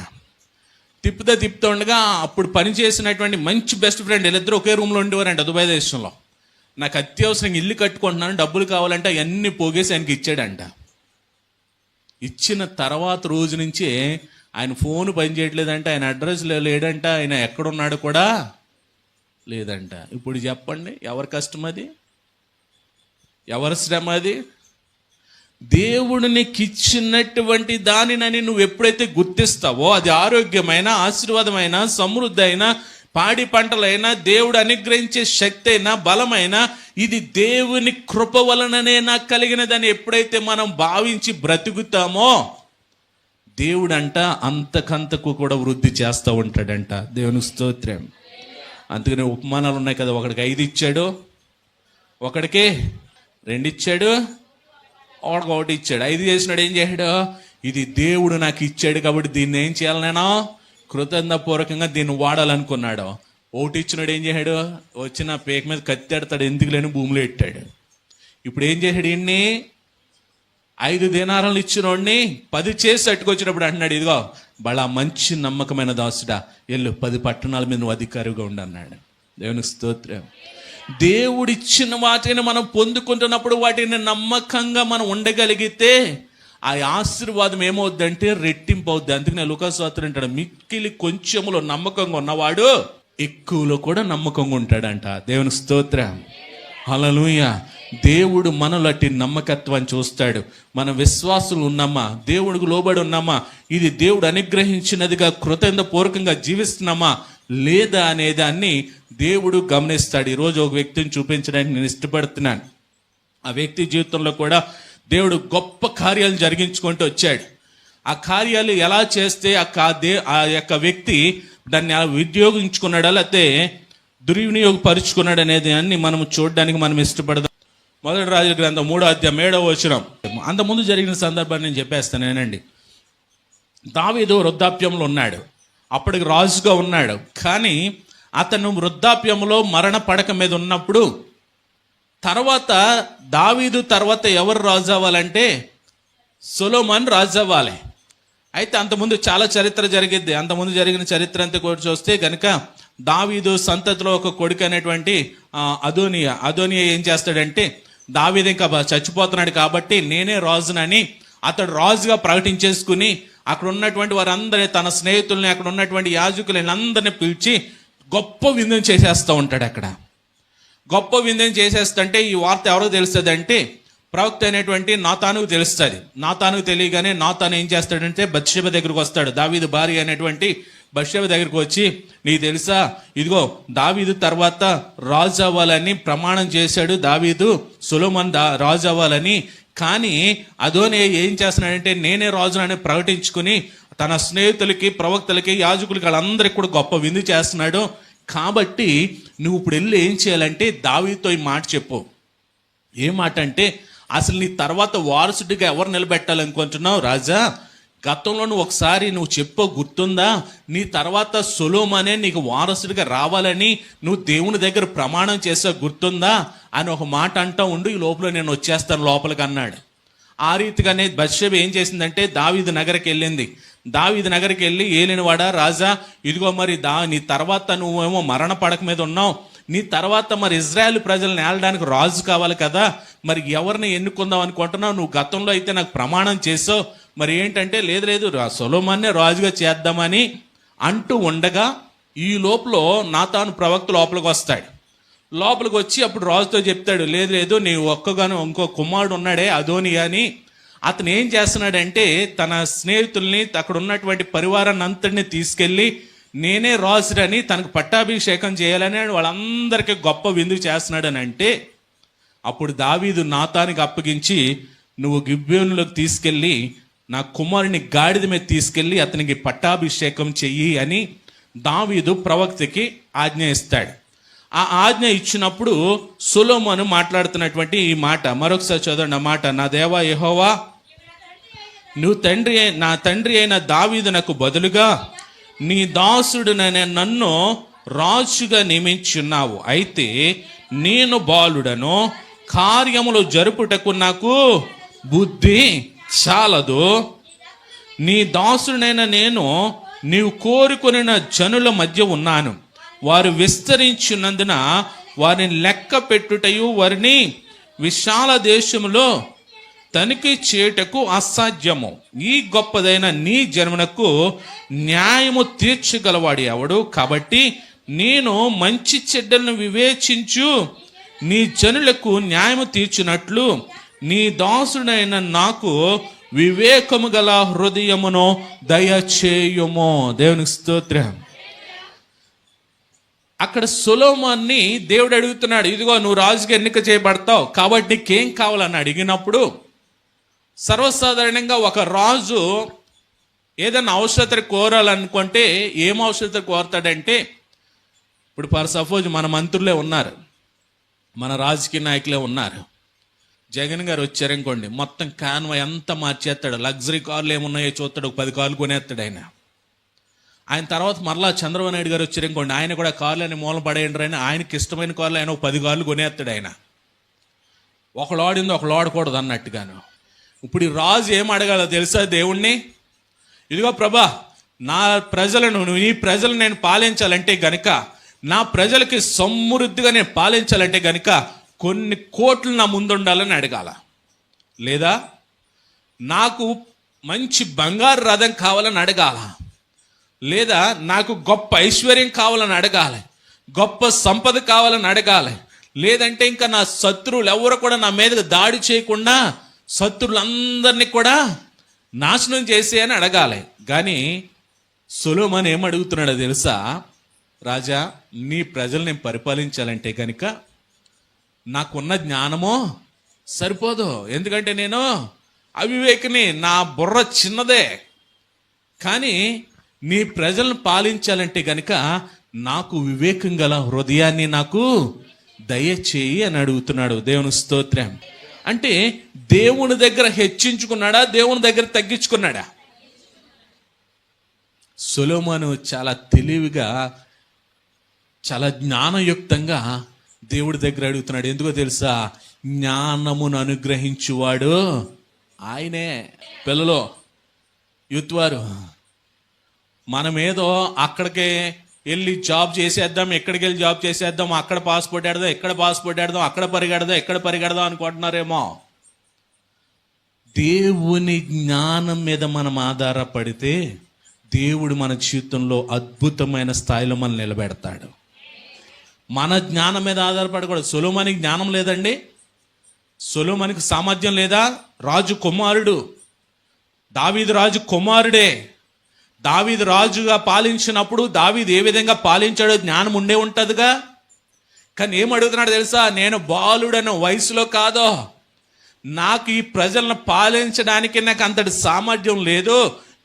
తిప్పుతూ ఉండగా అప్పుడు పనిచేసినటువంటి మంచి బెస్ట్ ఫ్రెండ్ వీళ్ళిద్దరూ ఒకే రూమ్లో ఉండేవారంట దుబాయ్ దేశంలో. నాకు అత్యవసరంగా ఇల్లు కట్టుకుంటున్నాను, డబ్బులు కావాలంటే అవన్నీ పోగేసి ఆయనకి ఇచ్చాడంట. ఇచ్చిన తర్వాత రోజు నుంచే ఆయన ఫోన్ పనిచేయట్లేదంట, ఆయన అడ్రస్ లేడంట, ఆయన ఎక్కడున్నాడు కూడా లేదంట. ఇప్పుడు చెప్పండి, ఎవరి కష్టం అది, ఎవరి శ్రమ అది? దేవుడు నీకు ఇచ్చినటువంటి దానినని నువ్వు ఎప్పుడైతే గుర్తిస్తావో, అది ఆరోగ్యమైన, ఆశీర్వాదమైన, సమృద్ధి అయినా, పాడి పంటలైనా, దేవుడు అనుగ్రహించే శక్తి అయినా, బలమైనా, ఇది దేవుని కృప వలననే నాకు కలిగినదని ఎప్పుడైతే మనం భావించి బ్రతుకుతామో, దేవుడంట అంతకంతకు కూడా వృద్ధి చేస్తూ ఉంటాడంట. దేవుని స్తోత్రం. అందుకని ఉపమానాలు ఉన్నాయి కదా, ఒకడికి 5 ఇచ్చాడు, ఒకడికి 2 ఇచ్చాడు, ఒకడికి 1 ఇచ్చాడు. 5 చేసినాడు ఏం చేశాడు? ఇది దేవుడు నాకు ఇచ్చాడు కాబట్టి దీన్ని ఏం చేయాలి, నేను కృతజ్ఞతాపూర్వకంగా దీన్ని వాడాలనుకున్నాడు. 1 ఇచ్చినాడు ఏం చేశాడు? వచ్చిన పేక మీద కత్తెడతాడు, ఎందుకు లేని భూమిలో పెట్టాడు. ఇప్పుడు ఏం చేశాడు? ఇన్ని 5 దినారాలు ఇచ్చినోడిని 10 చేసి అట్టుకొచ్చినప్పుడు అంటున్నాడు, ఇదిగో బలా మంచి నమ్మకమైన దాసుడా, వెళ్ళు 10 పట్టణాల మీద నువ్వు అధికారిగా ఉండు అన్నాడు. దేవునికి స్తోత్రం. దేవుడిచ్చిన వాటిని మనం పొందుకుంటున్నప్పుడు వాటిని నమ్మకంగా మనం ఉండగలిగితే ఆ ఆశీర్వాదం ఏమవుద్దంటే రెట్టింపు అవుద్ది. అందుకనే లూకాసు వార్త అంటాడు, మిక్కిలి కొంచెములో నమ్మకంగా ఉన్నవాడు ఎక్కువలో కూడా నమ్మకంగా ఉంటాడంట. దేవుని స్తోత్రం. హల్లెలూయా. దేవుడు మనలో అట్టి నమ్మకత్వాన్ని చూస్తాడు. మన విశ్వాసులు ఉన్నామా, దేవుడికి లోబడి ఉన్నామా, ఇది దేవుడు అనుగ్రహించినదిగా కృతజ్ఞతాపూర్వకంగా జీవిస్తున్నామా లేదా అనే దాన్ని దేవుడు గమనిస్తాడు. ఈరోజు ఒక వ్యక్తిని చూపించడానికి నేను ఇష్టపడుతున్నాను. ఆ వ్యక్తి జీవితంలో కూడా దేవుడు గొప్ప కార్యాలు జరిగించుకుంటూ వచ్చాడు. ఆ కార్యాలు ఎలా చేస్తే ఆ యొక్క వ్యక్తి దాన్ని వినియోగించుకున్నాడా లేకపోతే దుర్వినియోగపరుచుకున్నాడు అనేది అన్ని మనం చూడడానికి మనం ఇష్టపడదాం. 1 రాజుల గ్రంథం 3వ అధ్యాయం 7వ వచనం. అంతకుముందు జరిగిన సందర్భాన్ని నేను చెప్పేస్తానేనండి. దావీదు వృద్ధాప్యంలో ఉన్నాడు, అప్పటికి రాజుగా ఉన్నాడు. కానీ అతను వృద్ధాప్యంలో మరణ పడక మీద ఉన్నప్పుడు తర్వాత దావీదు తర్వాత ఎవరు రాజు అవ్వాలంటే సొలొమోను రాజు అవ్వాలి. అయితే అంతకుముందు చాలా చరిత్ర జరిగిద్ది. అంతకుముందు జరిగిన చరిత్ర అంతా కూడా చూస్తే కనుక దావీదు సంతతిలో ఒక కొడుకు అనేటువంటి అదోనియా ఏం చేస్తాడంటే, దావీదు ఇంకా చచ్చిపోతున్నాడు కాబట్టి నేనే రాజునని అతడు రాజుగా ప్రకటించేసుకుని అక్కడ ఉన్నటువంటి వారందరి తన స్నేహితుల్ని, అక్కడ ఉన్నటువంటి యాజకులని అందరిని పిలిచి గొప్ప విందుని చేసేస్తూ ఉంటాడు. అక్కడ గొప్ప విందుని చేసేస్తుంటే ఈ వార్త ఎవరో తెలుస్తుంది అంటే ప్రవక్త అయినటువంటి నాతానుకు తెలుస్తుంది. నాతానుకు తెలియగానే నాతాను ఏం చేస్తాడంటే బత్షెబ దగ్గరకు వస్తాడు. దావీదు భార్య అయినటువంటి బత్షెబ దగ్గరకు వచ్చి, నీకు తెలుసా, ఇదిగో దావీదు తర్వాత రాజు అవ్వాలని ప్రమాణం చేశాడు దావీదు, సొలొమోను రాజు అవ్వాలని. కానీ అదోనే ఏం చేస్తున్నాడంటే నేనే రాజునని ప్రకటించుకుని తన స్నేహితులకి, ప్రవక్తలకి, యాజకులకి వాళ్ళందరికీ కూడా గొప్ప విందు చేస్తున్నాడు. కాబట్టి నువ్వు ఇప్పుడు వెళ్ళి ఏం చేయాలంటే దావీదుతో ఈ మాట చెప్పు. ఏ మాట అంటే, అసలు నీ తర్వాత వారసుడిగా ఎవరు నిలబెట్టాలనుకుంటున్నావు రాజా? గతంలో నువ్వు ఒకసారి నువ్వు చెప్పో గుర్తుందా, నీ తర్వాత సొలొమోనే నీకు వారసుడిగా రావాలని నువ్వు దేవుని దగ్గర ప్రమాణం చేసా గుర్తుందా అని ఒక మాట అంటా ఉండు, ఈ లోపల నేను వచ్చేస్తాను లోపలికి అన్నాడు. ఆ రీతిగానే బత్షెబ ఏం చేసిందంటే దావీదు నగరికి వెళ్ళింది. దావీదు నగరికి వెళ్ళి, ఏలినవాడా రాజా, ఇదిగో మరి నీ తర్వాత నువ్వేమో మరణ పడక మీద ఉన్నావు, నీ తర్వాత మరి ఇజ్రాయెల్ ప్రజలను ఏలడానికి రాజు కావాలి కదా, మరి ఎవరిని ఎన్నుకుందాం అనుకుంటున్నావు? నువ్వు గతంలో అయితే నాకు ప్రమాణం చేసావు, మరి ఏంటంటే లేదు సొలొమోన్నే రాజుగా చేద్దామని అంటూ ఉండగా ఈ లోపల నాతాను ప్రవక్త లోపలికి వస్తాడు. లోపలికి వచ్చి అప్పుడు రాజుతో చెప్తాడు, లేదు లేదు నీ ఒక్కగాను ఇంకో కుమారుడు ఉన్నాడే అదోని అని. అతను ఏం చేస్తున్నాడంటే తన స్నేహితుల్ని అక్కడ ఉన్నటువంటి పరివారాన్ని అంతటిని తీసుకెళ్ళి నేనే రాజునని తనకు పట్టాభిషేకం చేయాలని వాళ్ళందరికీ గొప్ప విందు చేస్తున్నాడని అంటే, అప్పుడు దావీదు నాతానికి అప్పగించి నువ్వు గిబ్యోనులోకి తీసుకెళ్ళి నా కుమారుని గాడిద మీద తీసుకెళ్ళి అతనికి పట్టాభిషేకం చెయ్యి అని దావీదు ప్రవక్తకి ఆజ్ఞ ఇస్తాడు. ఆ ఆజ్ఞ ఇచ్చినప్పుడు సొలొమోను మాట్లాడుతున్నటువంటి ఈ మాట మరొకసారి చదవండి. ఆ మాట, నా దేవా యెహోవా, నువ్వు నా తండ్రి అయిన దావీదునకు బదులుగా నీ దాసుడునైన నన్ను రాజుగా నియమించున్నావు. అయితే నేను బాలుడను, కార్యములు జరుపుటకు నాకు బుద్ధి చాలదు. నీ దాసుడైన నేను నీవు కోరుకొనిన జనుల మధ్య ఉన్నాను. వారు విస్తరించినందున వారిని లెక్క పెట్టుటయు వారిని విశాల దేశములో తనిఖీ చేయుటకు అసాధ్యము. ఈ గొప్పదైన నీ జన్మనకు న్యాయము తీర్చగలవాడు ఎవడు? కాబట్టి నేను మంచి చెడ్డలను వివేచించు నీ జనులకు న్యాయము తీర్చునట్లు నీ దాసుడైన నాకు వివేకము గల హృదయమును దయచేయుము. దేవునికి స్తోత్రం. అక్కడ సొలొమోన్ని దేవుడు అడుగుతున్నాడు, ఇదిగో నువ్వు రాజుగా ఎన్నిక చేయబడతావు కాబట్టి నీకేం కావాలని అడిగినప్పుడు, సర్వసాధారణంగా ఒక రాజు ఏదైనా అవసరత కోరాలనుకుంటే ఏం అవసరత కోరతాడంటే, ఇప్పుడు ఫర్ సపోజ్ మన మంత్రులే ఉన్నారు, మన రాజకీయ నాయకులే ఉన్నారు. జగన్ గారు వచ్చారనుకోండి, మొత్తం కాన్వా ఎంత మార్చేస్తాడు, లగ్జరీ కార్లు ఏమున్నాయో చూస్తాడు, 10 కార్లు కొనేస్తాడు ఆయన. ఆయన తర్వాత మరలా చంద్రబాబు నాయుడు గారు వచ్చారనుకోండి, ఆయన కూడా కార్లు అని మూలం పడేయండి అని ఆయనకి ఇష్టమైన కార్లు ఆయన 10 కార్లు కొనేస్తాడు ఆయన. ఒకళ్ళు ఆడింది ఒకళ్ళు ఆడకూడదు అన్నట్టుగాను. ఇప్పుడు ఈ రాజు ఏం అడగాలో తెలుసా దేవుణ్ణి? ఇదిగో ప్రభా, నా ప్రజలను నీ ప్రజలు నేను పాలించాలంటే గనుక, నా ప్రజలకి సమృద్ధిగా నేను పాలించాలంటే గనుక కొన్ని కోట్లు నా ముందుండాలని అడగాల. లేదా నాకు మంచి బంగారు రథం కావాలని అడగాల. లేదా నాకు గొప్ప ఐశ్వర్యం కావాలని అడగాలి, గొప్ప సంపద కావాలని అడగాలి. లేదంటే ఇంకా నా శత్రువులు ఎవరు కూడా నా మీద దాడి చేయకుండా శత్రువులందరినీ కూడా నాశనం చేసే అని అడగాలి. కానీ సొలొమోను ఏం అడుగుతున్నాడో తెలుసా? రాజా, నీ ప్రజలు నేను పరిపాలించాలంటే కనుక నాకున్న జ్ఞానమో సరిపోదు. ఎందుకంటే నేను అవివేకిని, నా బుర్ర చిన్నదే. కానీ నీ ప్రజలను పాలించాలంటే గనుక నాకు వివేకం గల హృదయాన్ని నాకు దయచేయి అని అడుగుతున్నాడు. దేవుని స్తోత్రం. అంటే దేవుని దగ్గర హెచ్చించుకున్నాడా, దేవుని దగ్గర తగ్గించుకున్నాడా? సొలొమోను చాలా తెలివిగా, చాలా జ్ఞానయుక్తంగా దేవుడి దగ్గర అడుగుతున్నాడు. ఎందుకో తెలుసా? జ్ఞానమును అనుగ్రహించువాడు ఆయనే. పిల్లలు, యూత్ వారు, మనమేదో అక్కడికే వెళ్ళి జాబ్ చేసేద్దాం, ఎక్కడికి వెళ్ళి జాబ్ చేసేద్దాం, అక్కడ పాస్పోర్ట్ ఆడదాం, ఇక్కడ పాస్పోర్ట్ ఆడదాం, అక్కడ పరిగెడదాం, ఎక్కడ పరిగెడదాం అనుకుంటున్నారేమో. దేవుని జ్ఞానం మీద మనం ఆధారపడితే దేవుడు మన జీవితంలో అద్భుతమైన స్థాయిలో మనం నిలబెడతాడు. మన జ్ఞానం మీద ఆధారపడకూడదు. సొలొమోనుకి జ్ఞానం లేదండి, సొలొమోనుకి సామర్థ్యం లేదా? రాజు కుమారుడు, దావీదు రాజు కుమారుడే. దావీదు రాజుగా పాలించినప్పుడు దావీదు ఏ విధంగా పాలించాడో జ్ఞానం ఉండే ఉంటుందిగా. కానీ ఏం అడుగుతున్నాడు తెలుసా? నేను బాలుడను, వయసులో కాదో, నాకు ఈ ప్రజలను పాలించడానికి నాకు అంతటి సామర్థ్యం లేదు,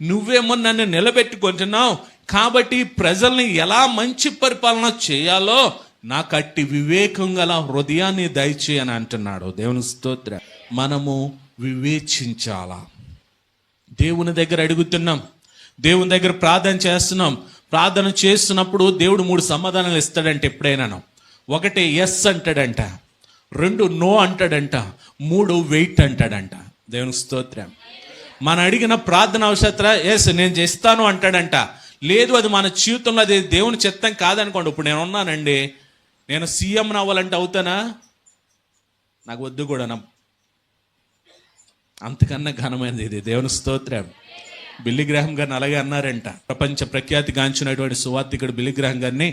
నువ్వేమో నన్ను నిలబెట్టుకుంటున్నావు, కాబట్టి ప్రజల్ని ఎలా మంచి పరిపాలన చేయాలో నాకు అట్టి వివేకం గల హృదయాన్ని దయచేయని అంటున్నాడు. దేవుని స్తోత్రం. మనము వివేచించాలా. దేవుని దగ్గర అడుగుతున్నాం, దేవుని దగ్గర ప్రార్థన చేస్తున్నాం. ప్రార్థన చేస్తున్నప్పుడు దేవుడు 3 సమాధానాలు ఇస్తాడంట. ఎప్పుడైనాను 1 ఎస్ అంటాడంట, 2 నో అంటాడంట, 3 వెయిట్ అంటాడంట. దేవుని స్తోత్రం. మనం అడిగిన ప్రార్థన అవసరత ఎస్ నేను చేస్తాను అంటాడంట. లేదు, అది మన జీవితంలో అది దేవుని చిత్తం కాదనుకోండి. ఇప్పుడు నేను ఉన్నానండి, నేను సీఎం అవ్వాలంటే అవుతానా? నాకు వద్దు కూడా, అంతకన్నా ఘనమైనది ఇది. దేవుని స్తోత్రం. బిల్లీ గ్రాహం గారిని అలాగే అన్నారంట. ప్రపంచ ప్రఖ్యాతిగాంచినటువంటి సువార్థికుడు బిల్లీ గ్రాహం గారిని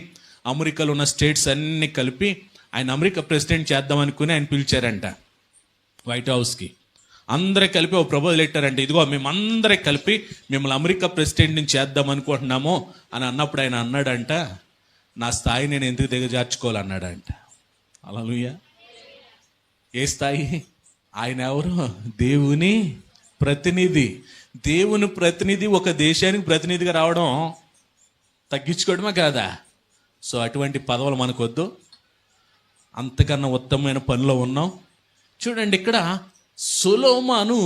అమెరికాలో ఉన్న స్టేట్స్ అన్ని కలిపి ఆయన అమెరికా ప్రెసిడెంట్ చేద్దాం అనుకుని ఆయన పిలిచారంట వైట్ హౌస్కి. అందరూ కలిపి ఒక ప్రపోజల్ పెట్టారంటే, ఇదిగో మేమందరూ కలిపి మిమ్మల్ని అమెరికా ప్రెసిడెంట్ని చేద్దాం అనుకుంటున్నాము అని అన్నప్పుడు ఆయన అన్నాడంట, నా స్థాయి నేను ఎందుకు దిగజార్చుకోవాలన్నాడంట. హల్లెలూయా. ఏ స్థాయి? ఆయన ఎవరు? దేవుని ప్రతినిధి. దేవుని ప్రతినిధి ఒక దేశానికి ప్రతినిధిగా రావడం తగ్గించుకోవడమే కాదా? సో అటువంటి పదవులు మనకొద్దు, అంతకన్నా ఉత్తమమైన పనిలో ఉన్నాం. చూడండి, ఇక్కడ సొలొమోను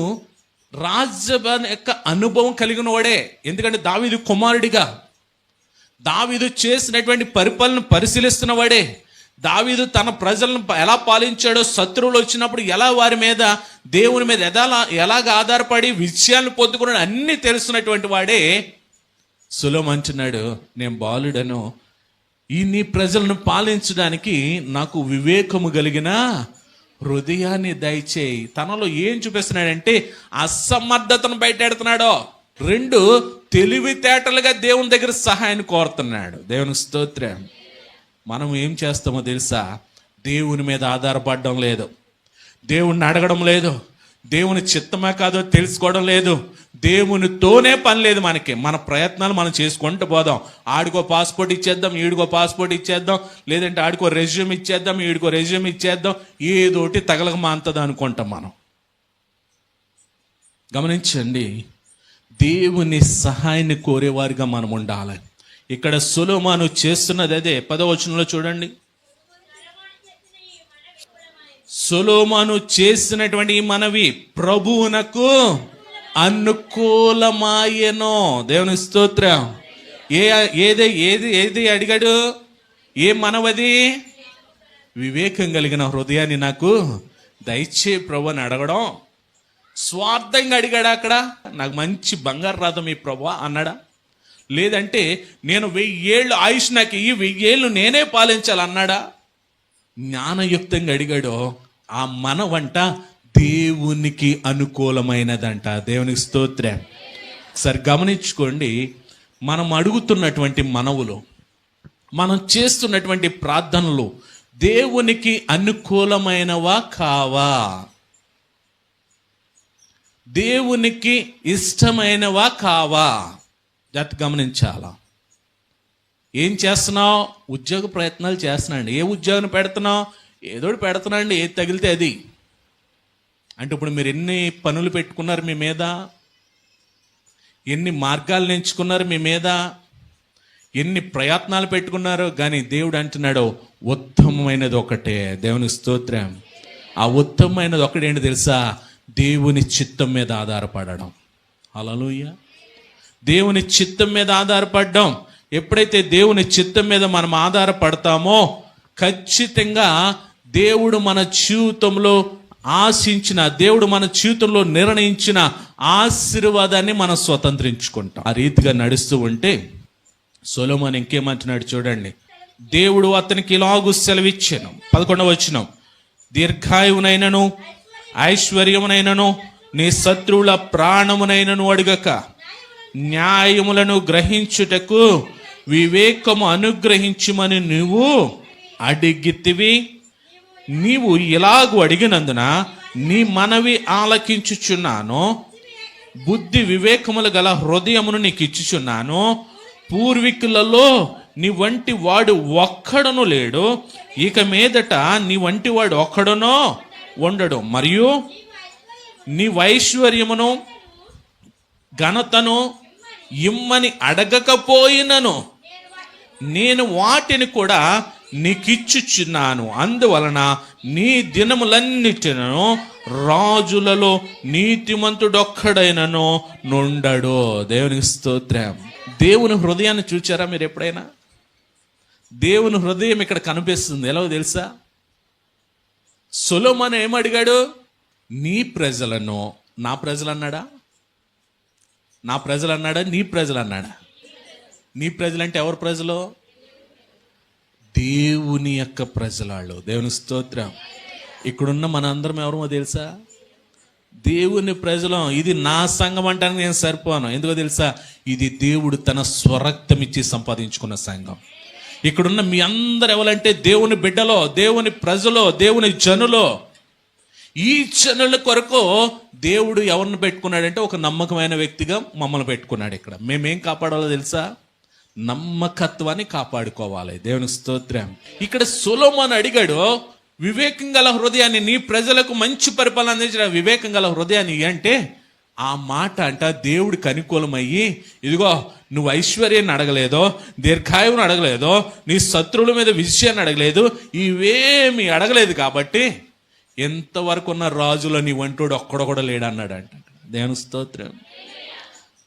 రాజ్యభారం యొక్క అనుభవం కలిగిన వాడే. ఎందుకంటే దావీదు కుమారుడిగా దావీదు చేసినటువంటి పరిపాలన పరిశీలిస్తున్న వాడే. దావీదు తన ప్రజలను ఎలా పాలించాడో, శత్రువులు వచ్చినప్పుడు ఎలా వారి మీద, దేవుని మీద ఎలాగ ఆధారపడి విజయాలను పొందుకున్నాడు అన్నీ తెలుసున్నటువంటి వాడే సొలొమోను అంటున్నాడు, నేను బాలుడను, ఈ నీ ప్రజలను పాలించడానికి నాకు వివేకము కలిగిన హృదయాన్ని దయచేయి. తనలో ఏం చూపిస్తున్నాడంటే అసమర్థతను బయటెడుతున్నాడో, 2 తెలివితేటలుగా దేవుని దగ్గర సహాయాన్ని కోరుతున్నాడు. దేవునికి స్తోత్రం. మనం ఏం చేస్తామో తెలుసా? దేవుని మీద ఆధారపడడం లేదు, దేవుణ్ణి అడగడం లేదు, దేవుని చిత్తమే కాదో తెలుసుకోవడం లేదు, దేవునితోనే పని లేదు మనకి. మన ప్రయత్నాలు మనం చేసుకుంటూ పోదాం. ఆడికో పాస్పోర్ట్ ఇచ్చేద్దాం, ఈడికో పాస్పోర్ట్ ఇచ్చేద్దాం, లేదంటే ఆడికో రెజ్యూమ్ ఇచ్చేద్దాం, ఈడికో రెజ్యూమ్ ఇచ్చేద్దాం, ఏదోటి తగలక మాంతది అనుకుంటాం మనం. గమనించండి, దేవుని సహాయాన్ని కోరేవారిగా మనం ఉండాలి. ఇక్కడ సొలొమోను చేస్తున్నది అదే. 10వ వచనంలో చూడండి, సొలొమోను చేసినటువంటి ఈ మనవి ప్రభువునకు అనుకూలమాయెను. దేవుని స్తోత్రం. ఏది అడిగాడు? ఏ మనవది? వివేకం కలిగిన హృదయాన్ని నాకు దయచే ప్రభు అని అడగడం. స్వార్థంగా అడిగాడా? అక్కడ నాకు మంచి బంగారు రథం ఈ ప్రభు అన్నాడా? లేదంటే నేను 1000 ఏళ్ళు ఆయుష్ నాకు ఈ 1000 ఏళ్ళు నేనే పాలించాలన్నాడా? జ్ఞానయుక్తంగా అడిగాడో ఆ మనవంట దేవునికి అనుకూలమైనదంట. దేవునికి స్తోత్రం. సరి గమనించుకోండి, మనం అడుగుతున్నటువంటి మనవులు, మనం చేస్తున్నటువంటి ప్రార్థనలు దేవునికి అనుకూలమైనవా కావా? దేవునికి ఇష్టమైనవా కావా? జాగ్రత్త గమనించాలా. ఏం చేస్తున్నావు? ఉద్యోగ ప్రయత్నాలు చేస్తున్నాండి. ఏ ఉద్యోగం పెడుతున్నావు? ఏదోటి పెడుతున్నాండి, ఏది తగిలితే అది. అంటే ఇప్పుడు మీరు ఎన్ని పనులు పెట్టుకున్నారు మీ మీద, ఎన్ని మార్గాలు ఎంచుకున్నారు మీ మీద, ఎన్ని ప్రయత్నాలు పెట్టుకున్నారు, కానీ దేవుడు అంటున్నాడు ఉత్తమమైనది ఒకటే. దేవుని స్తోత్రం. ఆ ఉత్తమమైనది ఒకటేంటి తెలుసా? దేవుని చిత్తం మీద ఆధారపడడం. హల్లెలూయా. దేవుని చిత్తం మీద ఆధారపడడం. ఎప్పుడైతే దేవుని చిత్తం మీద మనం ఆధారపడతామో ఖచ్చితంగా దేవుడు మన జీవితంలో ఆశించిన, దేవుడు మన జీవితంలో నిర్ణయించిన ఆశీర్వాదాన్ని మనం స్వతంత్రించుకుంటాం. ఆ రీతిగా నడుస్తూ ఉంటే సొలొమోను ఇంకేమంటున్నాడు చూడండి. దేవుడు అతనికి ఇలాగూ సెలవిచ్చాను. 11వ వచనం, దీర్ఘాయువునైనను ఐశ్వర్యమునైనను నీ శత్రువుల ప్రాణమునైనను అడుగక న్యాయములను గ్రహించుటకు వివేకము అనుగ్రహించుమని నువ్వు అడిగితివి. నీవు ఇలాగూ అడిగినందున నీ మనవి ఆలకించుచున్నాను. బుద్ధి వివేకములు గల హృదయమును నీకు ఇచ్చుచున్నాను. పూర్వీకులలో నీ వంటి వాడు ఒక్కడను లేడు, ఇక మీదట నీ వంటి వాడు ఒక్కడనో ఉండడు. మరియు నీ ఐశ్వర్యమును ఘనతను ఇమ్మని అడగకపోయినను నేను వాటిని కూడా నీకిచ్చుచున్నాను. అందువలన నీ దినములన్నిటిను రాజులలో నీతిమంతుడొక్కడైనను నుండడు. దేవునికి స్తోత్రం. దేవుని హృదయాన్ని చూచారా మీరు ఎప్పుడైనా? దేవుని హృదయం ఇక్కడ కనిపిస్తుంది. ఎలా తెలుసా? సొలొమోను ఏమడిగాడు? నీ ప్రజలను, నా ప్రజలు అన్నాడా? నా ప్రజలు అన్నాడా? నీ ప్రజలు అన్నాడా? నీ ప్రజలంటే ఎవరు ప్రజలు? దేవుని యొక్క ప్రజలాళ్ళు. దేవుని స్తోత్రం. ఇక్కడున్న మన అందరం ఎవరో తెలుసా? దేవుని ప్రజలం, ఇది నా సంఘం అంటానికి నేను సరిపోను. ఎందుకో తెలుసా? ఇది దేవుడు తన స్వరక్తం ఇచ్చి సంపాదించుకున్న సంఘం. ఇక్కడున్న మీ అందరు ఎవరంటే దేవుని బిడ్డలో, దేవుని ప్రజలో, దేవుని జనులో. ఈ జనుల కొరకు దేవుడు ఎవరిని పెట్టుకున్నాడంటే ఒక నమ్మకమైన వ్యక్తిగా మమ్మల్ని పెట్టుకున్నాడు. ఇక్కడ మేమేం కాపాడాలో తెలుసా? నమ్మకత్వాన్ని కాపాడుకోవాలి. దేవుని స్తోత్రం. ఇక్కడ సొలొమోను అడిగాడు, వివేకం గల హృదయాన్ని, నీ ప్రజలకు మంచి పరిపాలన అందించిన వివేకం గల హృదయాన్ని అంటే, ఆ మాట అంట దేవుడికి అనుకూలమయ్యి, ఇదిగో నువ్వు ఐశ్వర్యాన్ని అడగలేదో, దీర్ఘాయువుని అడగలేదో, నీ శత్రువుల మీద విజయాన్ని అడగలేదు, ఇవేమి అడగలేదు కాబట్టి ఎంతవరకు ఉన్న రాజులో నీ వంటోడు ఒక్కడొకడు లేడన్నాడు అంట. దేవుని స్తోత్రం.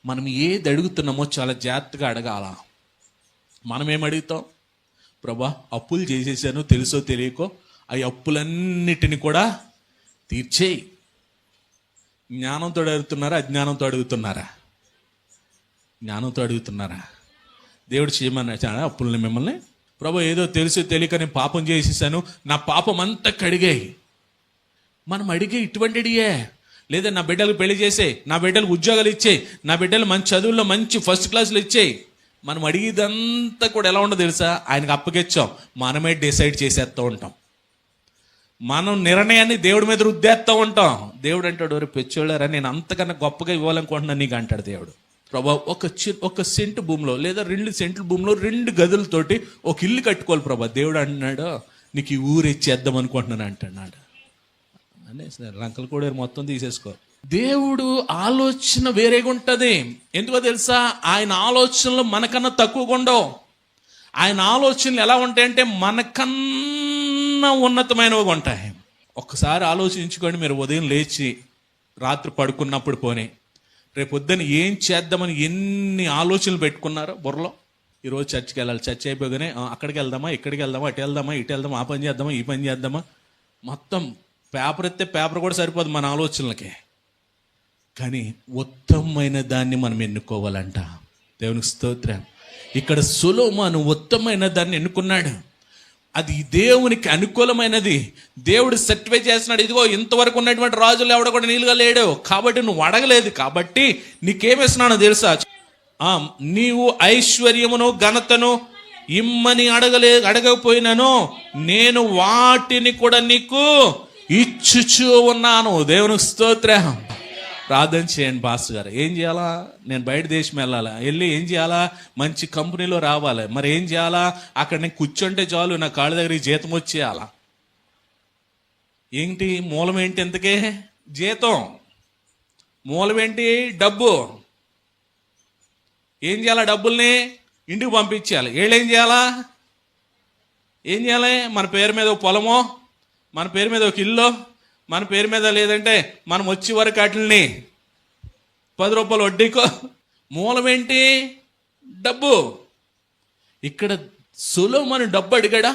మనం ఏది అడుగుతున్నామో చాలా జాగ్రత్తగా అడగాల. మనం ఏం అడుగుతాం? ప్రభా, అప్పులు చేసేసాను, తెలుసో తెలియకో, ఆ అప్పులన్నిటిని కూడా తీర్చేయి. జ్ఞానంతో అడుగుతున్నారా, అజ్ఞానంతో అడుగుతున్నారా? జ్ఞానంతో అడుగుతున్నారా? దేవుడు చేయమన్నా అప్పుల్ని మిమ్మల్ని, ప్రభు ఏదో తెలుసు తెలియక నేను పాపం చేసేసాను, నా పాపం అంతా కడిగాయి. మనం అడిగే ఇటువంటి అడిగే, లేదా నా బిడ్డలకు పెళ్లి చేసేయి, నా బిడ్డలకు ఉద్యోగాలు ఇచ్చేయి, నా బిడ్డలు మంచి చదువుల్లో మంచి ఫస్ట్ క్లాసులు ఇచ్చేయి. మనం అడిగేదంతా కూడా ఎలా ఉండదు తెలుసా? ఆయనకు అప్పగిచ్చాం, మనమే డిసైడ్ చేసేస్తూ ఉంటాం. మనం నిర్ణయాన్ని దేవుడి మీద రుద్దేస్తూ ఉంటాం. దేవుడు అంటాడు, ఎవరు పెచ్చోళ్ళారా, నేను అంతకన్నా గొప్పగా ఇవ్వాలనుకుంటున్నాను నీకు అంటాడు దేవుడు. ప్రభా, ఒక సెంటు భూమిలో లేదా 2 సెంట్ల భూమిలో 2 గదులతోటి ఒక ఇల్లు కట్టుకోవాలి ప్రభా. దేవుడు అంటున్నాడు, నీకు ఈ ఊరు ఇచ్చేద్దాం అనుకుంటున్నాను అంటున్నాడు. అంటే లంకలు కూడా మొత్తం తీసేసుకో. దేవుడు ఆలోచన వేరేగా ఉంటుంది. ఎందుకో తెలుసా? ఆయన ఆలోచనలు మనకన్నా తక్కువగా ఉండవు. ఆయన ఆలోచనలు ఎలా ఉంటాయంటే మనకన్నా ఉన్నతమైనవిగా ఉంటాయి. ఒక్కసారి ఆలోచించుకోండి. మీరు ఉదయం లేచి రాత్రి పడుకున్నప్పుడు పోనీ రేపు పొద్దున్న ఏం చేద్దామని ఎన్ని ఆలోచనలు పెట్టుకున్నారో బుర్రలో. ఈరోజు చర్చికి వెళ్ళాలి, చర్చ్ అయిపోగానే అక్కడికి వెళ్దామా, ఇక్కడికి వెళ్దామా, అటు వెళ్దామా, ఇటు వెళ్దామా, ఆ పని చేద్దామా, ఈ పని చేద్దామా. మొత్తం పేపర్ ఎత్తే పేపర్ కూడా సరిపోదు మన ఆలోచనలకి. కానీ ఉత్తమమైన దాన్ని మనం ఎన్నుకోవాలంట. దేవునికి స్తోత్రం. ఇక్కడ సొలొమోను ఉత్తమమైన దాన్ని ఎన్నుకున్నాడు. అది దేవునికి అనుకూలమైనది. దేవుడు సర్టిఫై చేస్తున్నాడు, ఇదిగో ఇంతవరకు ఉన్నటువంటి రాజులు ఎవడ కూడా నీళ్ళుగా లేడు కాబట్టి నువ్వు అడగలేదు కాబట్టి నీకేమిస్తున్నానో తెలుసా? నీవు ఐశ్వర్యమును ఘనతను ఇమ్మని అడగకపోయినాను, నేను వాటిని కూడా నీకు ఇచ్చుచూ ఉన్నాను. దేవునికి స్తోత్రం. ప్రార్థన చేయండి పాస్టర్ గారు. ఏం చేయాలా? నేను బయట దేశం వెళ్ళాలా, వెళ్ళి ఏం చేయాలా? మంచి కంపెనీలో రావాలి. మరి ఏం చేయాలా? అక్కడ నేను కూర్చుంటే చాలు, నా కాళ్ళ దగ్గరికి జీతం వచ్చేయాలా? ఏంటి మూలం? ఏంటి ఎంతకే జీతం? మూలం ఏంటి? డబ్బు. ఏం చేయాలా? డబ్బుల్ని ఇంటికి పంపించేయాలి. వీళ్ళు ఏం చేయాలా? ఏం చేయాలి? మన పేరు మీద ఒక పొలమో, మన పేరు మీద ఒక ఇల్లు, మన పేరు మీద లేదంటే మనం వచ్చే వరకు వాటిని 10 రూపాయలు వడ్డీకో. మూలం ఏంటి? డబ్బు. ఇక్కడ సొలొమోను డబ్బు అడిగాడా?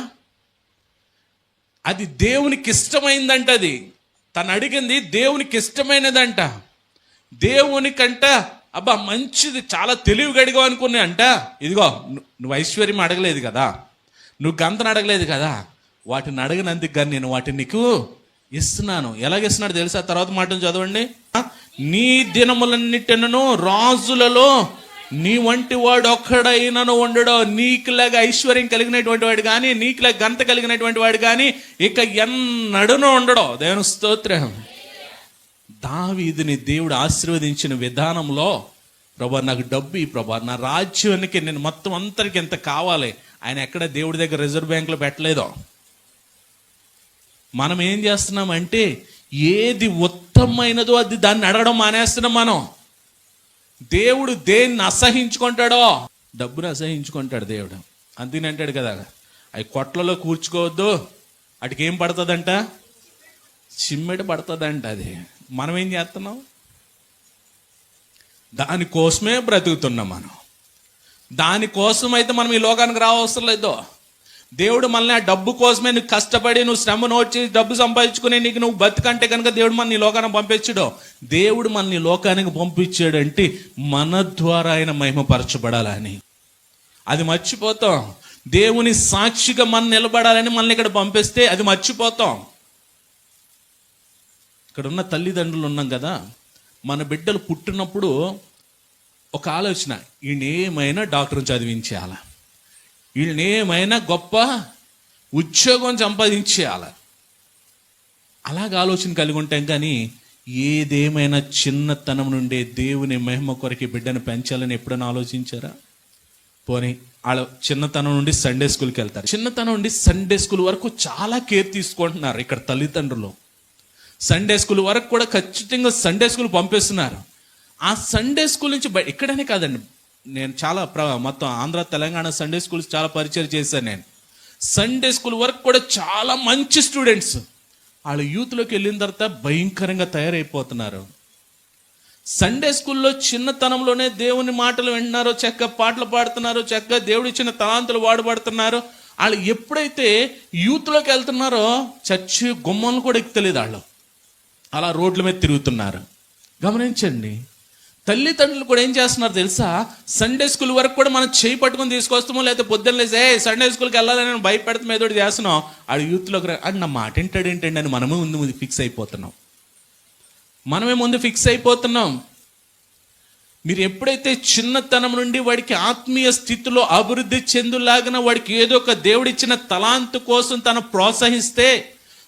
అది దేవునికి ఇష్టమైందంట. అది తను అడిగింది దేవునికి ఇష్టమైనదంట. దేవునికంట అబ్బా మంచిది, చాలా తెలివిగా అడిగావు అనుకున్నా అంట. ఇదిగో నువ్వు ఐశ్వర్యం అడగలేదు కదా, నువ్వు గంతను అడగలేదు కదా, వాటిని అడగనందుకు కానీ నేను వాటిని నీకు ఇస్తున్నాను. ఎలాగిస్తున్నాడు తెలుసా? తర్వాత మాటను చదవండి. నీ దినములన్నిటిను రాజులలో నీ వంటి వాడు ఒక్కడైనను ఉండడో. నీకులాగా ఐశ్వర్యం కలిగినటువంటి వాడు కానీ, నీకులాగా గంత కలిగినటువంటి వాడు కానీ ఇక ఎన్నడూ ఉండడో. దేవుని స్తోత్రం. దావీదుని దేవుడు ఆశీర్వదించిన విధానంలో, ప్రభా నాకు డబ్బు ఈ ప్రభా, నా రాజ్యానికి నేను మొత్తం అంతరికి ఎంత కావాలి, ఆయన ఎక్కడ దేవుడి దగ్గర రిజర్వ్ బ్యాంకులో పెట్టలేదో. మనం ఏం చేస్తున్నామంటే ఏది ఉత్తమమైనదో అది దాన్ని అడగడం మానేస్తున్నాం మనం. దేవుడు దేన్ని అసహించుకుంటాడో? డబ్బును అసహించుకుంటాడు దేవుడు. అందుకని అంటాడు కదా, అవి కొట్లలో కూర్చుకోవద్దు, వాటికి ఏం పడుతుందంట? చిమ్మెట పడుతుందంట. అది మనం ఏం చేస్తున్నాం? దానికోసమే బ్రతుకుతున్నాం మనం. దానికోసం అయితే మనం ఈ లోకానికి రావసరం లేదు. దేవుడు మనల్ని ఆ డబ్బు కోసమే నువ్వు కష్టపడి నువ్వు శ్రమ నోడ్చి డబ్బు సంపాదించుకుని నీకు నువ్వు బతుకంటే కనుక దేవుడు మన నీ లోకానికి పంపించడు. దేవుడు మన నీ లోకానికి పంపించాడంటే మన ద్వారా ఆయన మహిమపరచబడాలని. అది మర్చిపోతాం. దేవుని సాక్షిగా మనం నిలబడాలని మనల్ని ఇక్కడ పంపిస్తే అది మర్చిపోతాం. ఇక్కడ ఉన్న తల్లిదండ్రులు ఉన్నాం కదా, మన బిడ్డలు పుట్టినప్పుడు ఒక ఆలోచన, ఈయనేమైనా డాక్టర్ని చదివించేయాల, ఈయనేమైనా గొప్ప ఉద్యోగం సంపాదించేయాల, అలాగ ఆలోచన కలిగి ఉంటాం. కానీ ఏదేమైనా చిన్నతనం నుండే దేవుని మహిమ కొరకు బిడ్డను పెంచాలని ఎప్పుడైనా ఆలోచించారా? పోనీ వాళ్ళ చిన్నతనం నుండి సండే స్కూల్కి వెళ్తారు, చిన్నతనం నుండి సండే స్కూల్ వరకు చాలా కేర్ తీసుకుంటున్నారు ఇక్కడ తల్లిదండ్రులు. సండే స్కూల్ వరకు కూడా ఖచ్చితంగా సండే స్కూల్ పంపిస్తున్నారు. ఆ సండే స్కూల్ నుంచి ఇక్కడనే కాదండి, నేను చాలా మొత్తం ఆంధ్ర తెలంగాణ సండే స్కూల్స్ చాలా పరిచయం చేశాను నేను. సండే స్కూల్ వరకు కూడా చాలా మంచి స్టూడెంట్స్ వాళ్ళు యూత్లోకి వెళ్ళిన తర్వాత భయంకరంగా తయారైపోతున్నారు. సండే స్కూల్లో చిన్నతనంలోనే దేవుని మాటలు వింటున్నారో, చక్కగా పాటలు పాడుతున్నారు, చక్కగా దేవుడు ఇచ్చిన తలాంతులు వాడబడుతున్నారు. వాళ్ళు ఎప్పుడైతే యూత్లోకి వెళ్తున్నారో చర్చి గుమ్మలు కూడా ఎక్కలేదు, వాళ్ళు అలా రోడ్ల మీద తిరుగుతున్నారు. గమనించండి, తల్లిదండ్రులు కూడా ఏం చేస్తున్నారు తెలుసా? సండే స్కూల్ వరకు కూడా మనం చేయి పట్టుకొని తీసుకొస్తామో, లేకపోతే పొద్దున్న లేసి సండే స్కూల్కి వెళ్ళాలని నేను భయపెడతాం, ఏదో చేస్తున్నాం. ఆడు యూత్లోకి అది నా మాట ఏంటాడు ఏంటండి అని మనమే ముందు ఫిక్స్ అయిపోతున్నాం. మీరు ఎప్పుడైతే చిన్నతనం నుండి వాడికి ఆత్మీయ స్థితిలో అభివృద్ధి చెందులాగిన వాడికి ఏదో ఒక దేవుడిచ్చిన తలాంతు కోసం తను ప్రోత్సహిస్తే,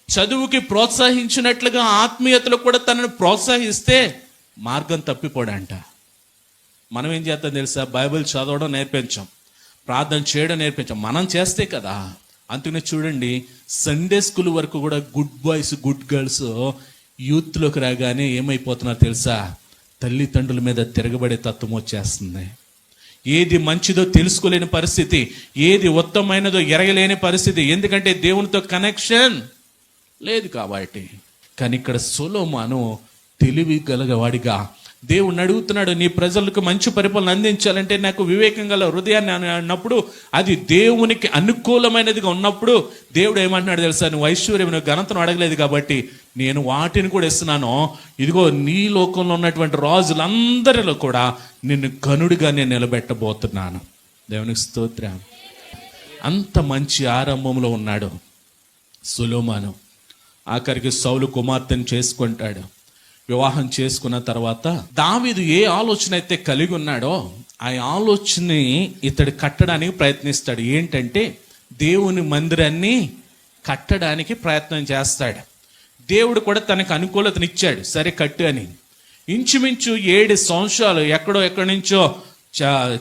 చదువుకి ప్రోత్సహించినట్లుగా ఆత్మీయతలో కూడా తనను ప్రోత్సహిస్తే మార్గం తప్పిపోడంట. మనం ఏం చేస్తాం తెలుసా? బైబిల్ చదవడం నేర్పించాం, ప్రార్థన చేయడం నేర్పించాం, మనం చేస్తే కదా. అందుకనే చూడండి, సండే స్కూల్ వరకు కూడా గుడ్ బాయ్స్ గుడ్ గర్ల్స్ యూత్లోకి రాగానే ఏమైపోతున్నారు తెలుసా? తల్లిదండ్రుల మీద తిరగబడే తత్వం వచ్చేస్తుంది. ఏది మంచిదో తెలుసుకోలేని పరిస్థితి, ఏది ఉత్తమమైనదో ఎరగలేని పరిస్థితి. ఎందుకంటే దేవునితో కనెక్షన్ లేదు కాబట్టి. కానీ ఇక్కడ సొలొమోను తెలివి గలవాడిగా దేవుణ్ణి అడుగుతున్నాడు, నీ ప్రజలకు మంచి పరిపాలన అందించాలంటే నాకు వివేకం గల హృదయాన్ని అన్నప్పుడు, అది దేవునికి అనుకూలమైనదిగా ఉన్నప్పుడు దేవుడు ఏమంటున్నాడు తెలుసా? నువ్వు ఐశ్వర్యం, నువ్వు ఘనతను అడగలేదు కాబట్టి నేను వాటిని కూడా ఇస్తున్నాను. ఇదిగో నీ లోకంలో ఉన్నటువంటి రాజులందరిలో కూడా నిన్ను ఘనుడిగా నేను నిలబెట్టబోతున్నాను. దేవునికి స్తోత్రం. అంత మంచి ఆరంభంలో ఉన్నాడు సొలొమోను. ఆఖరికి సౌలు కుమార్తెను చేసుకుంటాడు. వివాహం చేసుకున్న తర్వాత దావీదు ఏ ఆలోచన అయితే కలిగి ఉన్నాడో ఆ ఆలోచనని ఇతడు కట్టడానికి ప్రయత్నిస్తాడు. ఏంటంటే దేవుని మందిరాన్ని కట్టడానికి ప్రయత్నం చేస్తాడు. దేవుడు కూడా తనకు అనుకూలతనిచ్చాడు, సరే కట్టు అని. ఇంచుమించు 7 సంవత్సరాలు ఎక్కడి నుంచో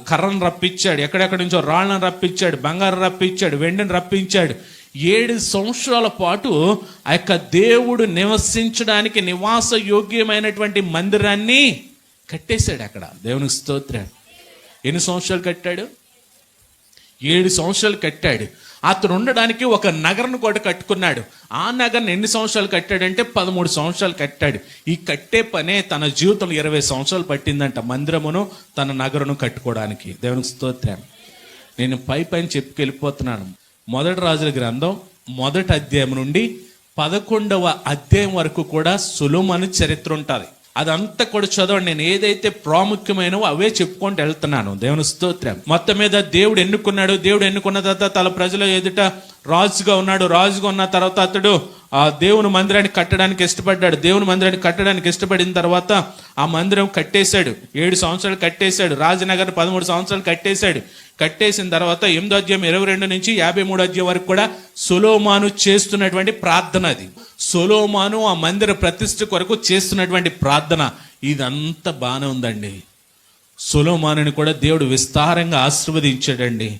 కర్రను రప్పించాడు, ఎక్కడెక్కడి నుంచో రాళ్ళను రప్పించాడు, బంగారం రప్పించాడు, వెండిని రప్పించాడు. 7 సంవత్సరాల పాటు ఆ యొక్క దేవుడు నివసించడానికి నివాస యోగ్యమైనటువంటి మందిరాన్ని కట్టేశాడు అక్కడ. దేవునికి స్తోత్రం. ఎన్ని సంవత్సరాలు కట్టాడు? 7 సంవత్సరాలు కట్టాడు. అతను ఉండడానికి ఒక నగరం కూడా కట్టుకున్నాడు. ఆ నగరం ఎన్ని సంవత్సరాలు కట్టాడంటే 13 సంవత్సరాలు కట్టాడు. ఈ కట్టే పనే తన జీవితంలో 20 సంవత్సరాలు పట్టిందంట, మందిరమును తన నగరను కట్టుకోవడానికి. దేవునికి స్తోత్రం. నేను పైన చెప్పుకెళ్ళిపోతున్నాను. 1 రాజుల గ్రంథం 1వ అధ్యాయం నుండి 11వ అధ్యాయం వరకు కూడా సొలొమోను చరిత్ర ఉంటుంది. అదంతా కూడా చదవండి. నేను ఏదైతే ప్రాముఖ్యమైనవో అవే చెప్పుకుంటూ వెళ్తున్నాను. దేవుని స్తోత్రం. మొత్తం మీద దేవుడు ఎన్నుకున్నాడు. దేవుడు ఎన్నుకున్న తర్వాత తన ప్రజల ఎదుట రాజుగా ఉన్నాడు. రాజుగా ఉన్న తర్వాత అతడు ఆ దేవుని మందిరాన్ని కట్టడానికి ఇష్టపడ్డాడు. దేవుని మందిరాన్ని కట్టడానికి ఇష్టపడిన తర్వాత ఆ మందిరం కట్టేశాడు. 7 సంవత్సరాలు కట్టేశాడు. రాజనగర్ 13 సంవత్సరాలు కట్టేశాడు. కట్టేసిన తర్వాత 8వ అధ్యాయం 22 నుంచి 53వ అధ్యాయం వరకు కూడా సొలొమోను చేస్తున్నటువంటి ప్రార్థన. అది సొలొమోను ఆ మందిర ప్రతిష్ఠ కొరకు చేస్తున్నటువంటి ప్రార్థన. ఇదంతా బాగానే ఉందండి. సొలొమోనుని కూడా దేవుడు విస్తారంగా ఆశీర్వదించాడండి.